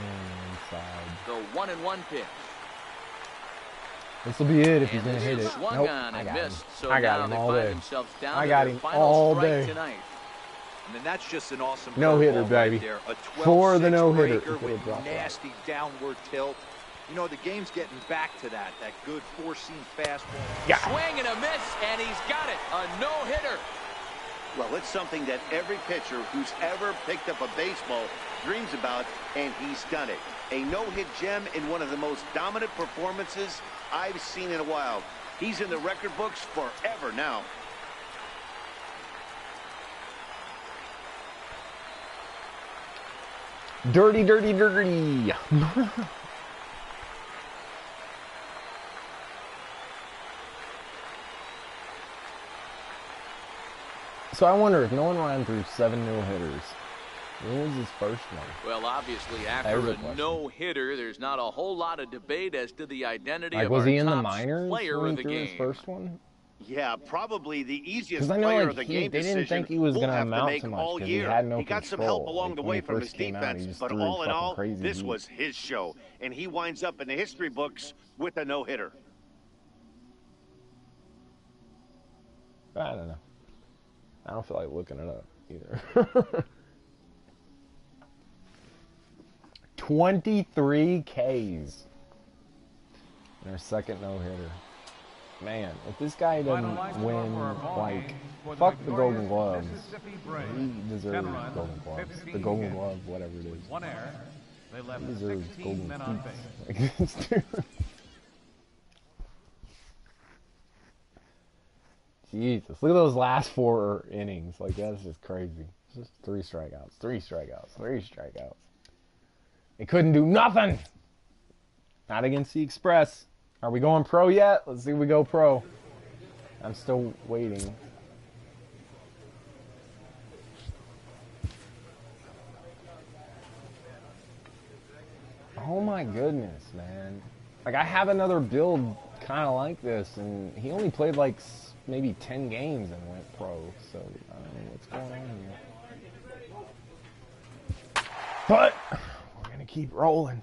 S1: inside.
S2: The 1-1 pitch.
S1: This will be it if he's
S2: And
S1: gonna
S2: this
S1: hit
S2: is
S1: it.
S2: swung
S1: Nope,
S2: on
S1: I
S2: and
S1: got him.
S2: missed. So
S1: I got
S2: now
S1: him
S2: they
S1: all
S2: find
S1: day.
S2: themselves down
S1: I
S2: to
S1: got
S2: their
S1: him
S2: final
S1: all
S2: strike
S1: day.
S2: tonight.
S4: I mean, that's just an awesome
S1: No-hitter,
S4: curveball
S1: baby.
S4: right there. A 12-6
S1: For the no-hitter.
S4: breaker
S1: He could've
S4: with
S1: dropped that.
S4: nasty downward tilt. You know, the game's getting back to that good four-seam fastball.
S1: Yeah.
S2: Swing and a miss, and he's got it. A no-hitter.
S3: Well, it's something that every pitcher who's ever picked up a baseball dreams about, and he's done it. A no-hit gem in one of the most dominant performances I've seen in a while. He's in the record books forever now.
S1: Dirty, dirty, dirty. So I wonder if Nolan ran through 7 no-hitters. When was his first one?
S2: Well, obviously,
S1: There's
S2: after
S1: a
S2: a
S1: question.
S2: no-hitter, there's not a whole lot of debate as to the identity
S1: Like,
S2: of
S1: was
S2: our
S1: he in the
S2: top
S1: minors
S2: player
S1: when
S2: of
S1: he
S2: the
S1: threw
S2: game.
S1: his first one?
S3: Yeah, probably the easiest
S1: 'Cause I know,
S3: player
S1: like,
S3: of the
S1: he-
S3: game
S1: they didn't
S3: decision
S1: think he was
S3: we'll
S1: gonna
S3: have to
S1: amount
S3: make
S1: to much
S3: all
S1: 'cause he
S3: year.
S1: had no
S3: He got some
S1: control.
S3: help along
S1: Like,
S3: the
S1: when
S3: way
S1: he
S3: from his
S1: first came out, he
S3: defense,
S1: just
S3: but
S1: threw
S3: all in
S1: fucking
S3: all,
S1: crazy
S3: this
S1: deep.
S3: was his show, and he winds up in the history books with a no-hitter.
S1: I don't know. I don't feel like looking it up either. 23 Ks. And our second no-hitter. Man, if this guy doesn't win, like, fuck the Golden Gloves. He deserves Golden Gloves. The Golden Glove, whatever it is.
S5: 1 error. They left
S1: He deserves
S5: 16
S1: Golden
S5: men on
S1: Feet.
S5: base.
S1: Like this dude. Jesus, look at those last 4 innings. Like, that's just crazy. It's just 3 strikeouts, 3 strikeouts, 3 strikeouts. They couldn't do nothing. Not against the Express. Are we going pro yet? Let's see if we go pro. I'm still waiting. Oh my goodness, man. Like, I have another build kind of like this, and he only played like maybe 10 games and went pro, so I don't know what's going on here. But we're going to keep rolling.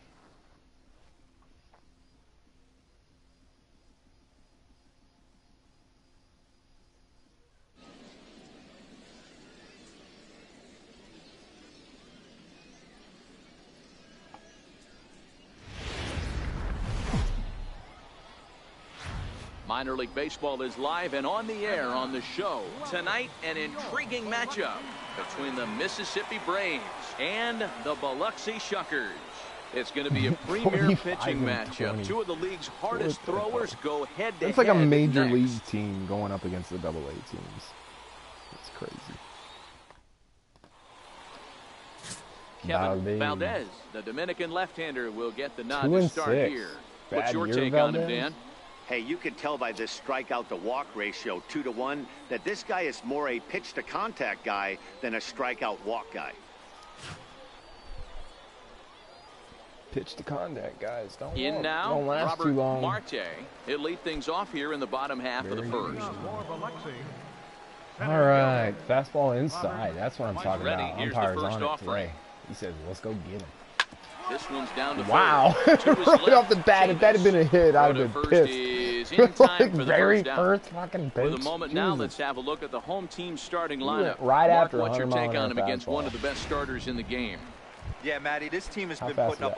S2: Minor League Baseball is live and on the air on the show. Tonight, an intriguing matchup between the Mississippi Braves and the Biloxi Shuckers. It's going to be a premier pitching matchup. Two of the league's hardest throwers go head-to-head.
S1: It's like a major league team going up against the AA teams. It's crazy.
S2: Kevin Valdez, the Dominican left-hander, will get the nod to
S1: 2-6.
S2: start here. What's your take on him, Dan?
S3: Hey, you can tell by this strikeout-to-walk ratio, 2-to-1, that this guy is more a pitch-to-contact guy than a strikeout-walk guy.
S1: Pitch to contact, guys. Don't last
S2: Robert
S1: too long.
S2: Marte. He'll lead things off here in the bottom half of the first.
S1: All right, fastball inside. That's what I'm talking about.
S2: Here's
S1: Umpire's
S2: the first
S1: on it
S2: offering.
S1: today. He says, "Let's go get him."
S2: This one's down to
S1: Wow!
S2: third. To his
S1: Right
S2: left,
S1: off the bat, if that had been a hit, I'd
S2: Throw
S1: have
S2: to
S1: been
S2: first
S1: pissed.
S2: is in time
S1: Like
S2: for the
S1: very
S2: down.
S1: first fucking pitch.
S2: For the moment now,
S1: Jesus.
S2: let's have a look at the home team starting
S1: He
S2: lineup.
S1: went right
S2: Mark,
S1: after
S2: what's your
S1: 100
S2: take
S1: mile
S2: on him
S1: an hour
S2: against one
S1: fastball.
S2: of the best starters in the game?
S4: Yeah, Matty, this team has
S1: How
S4: been
S1: fast
S4: putting
S1: is
S4: up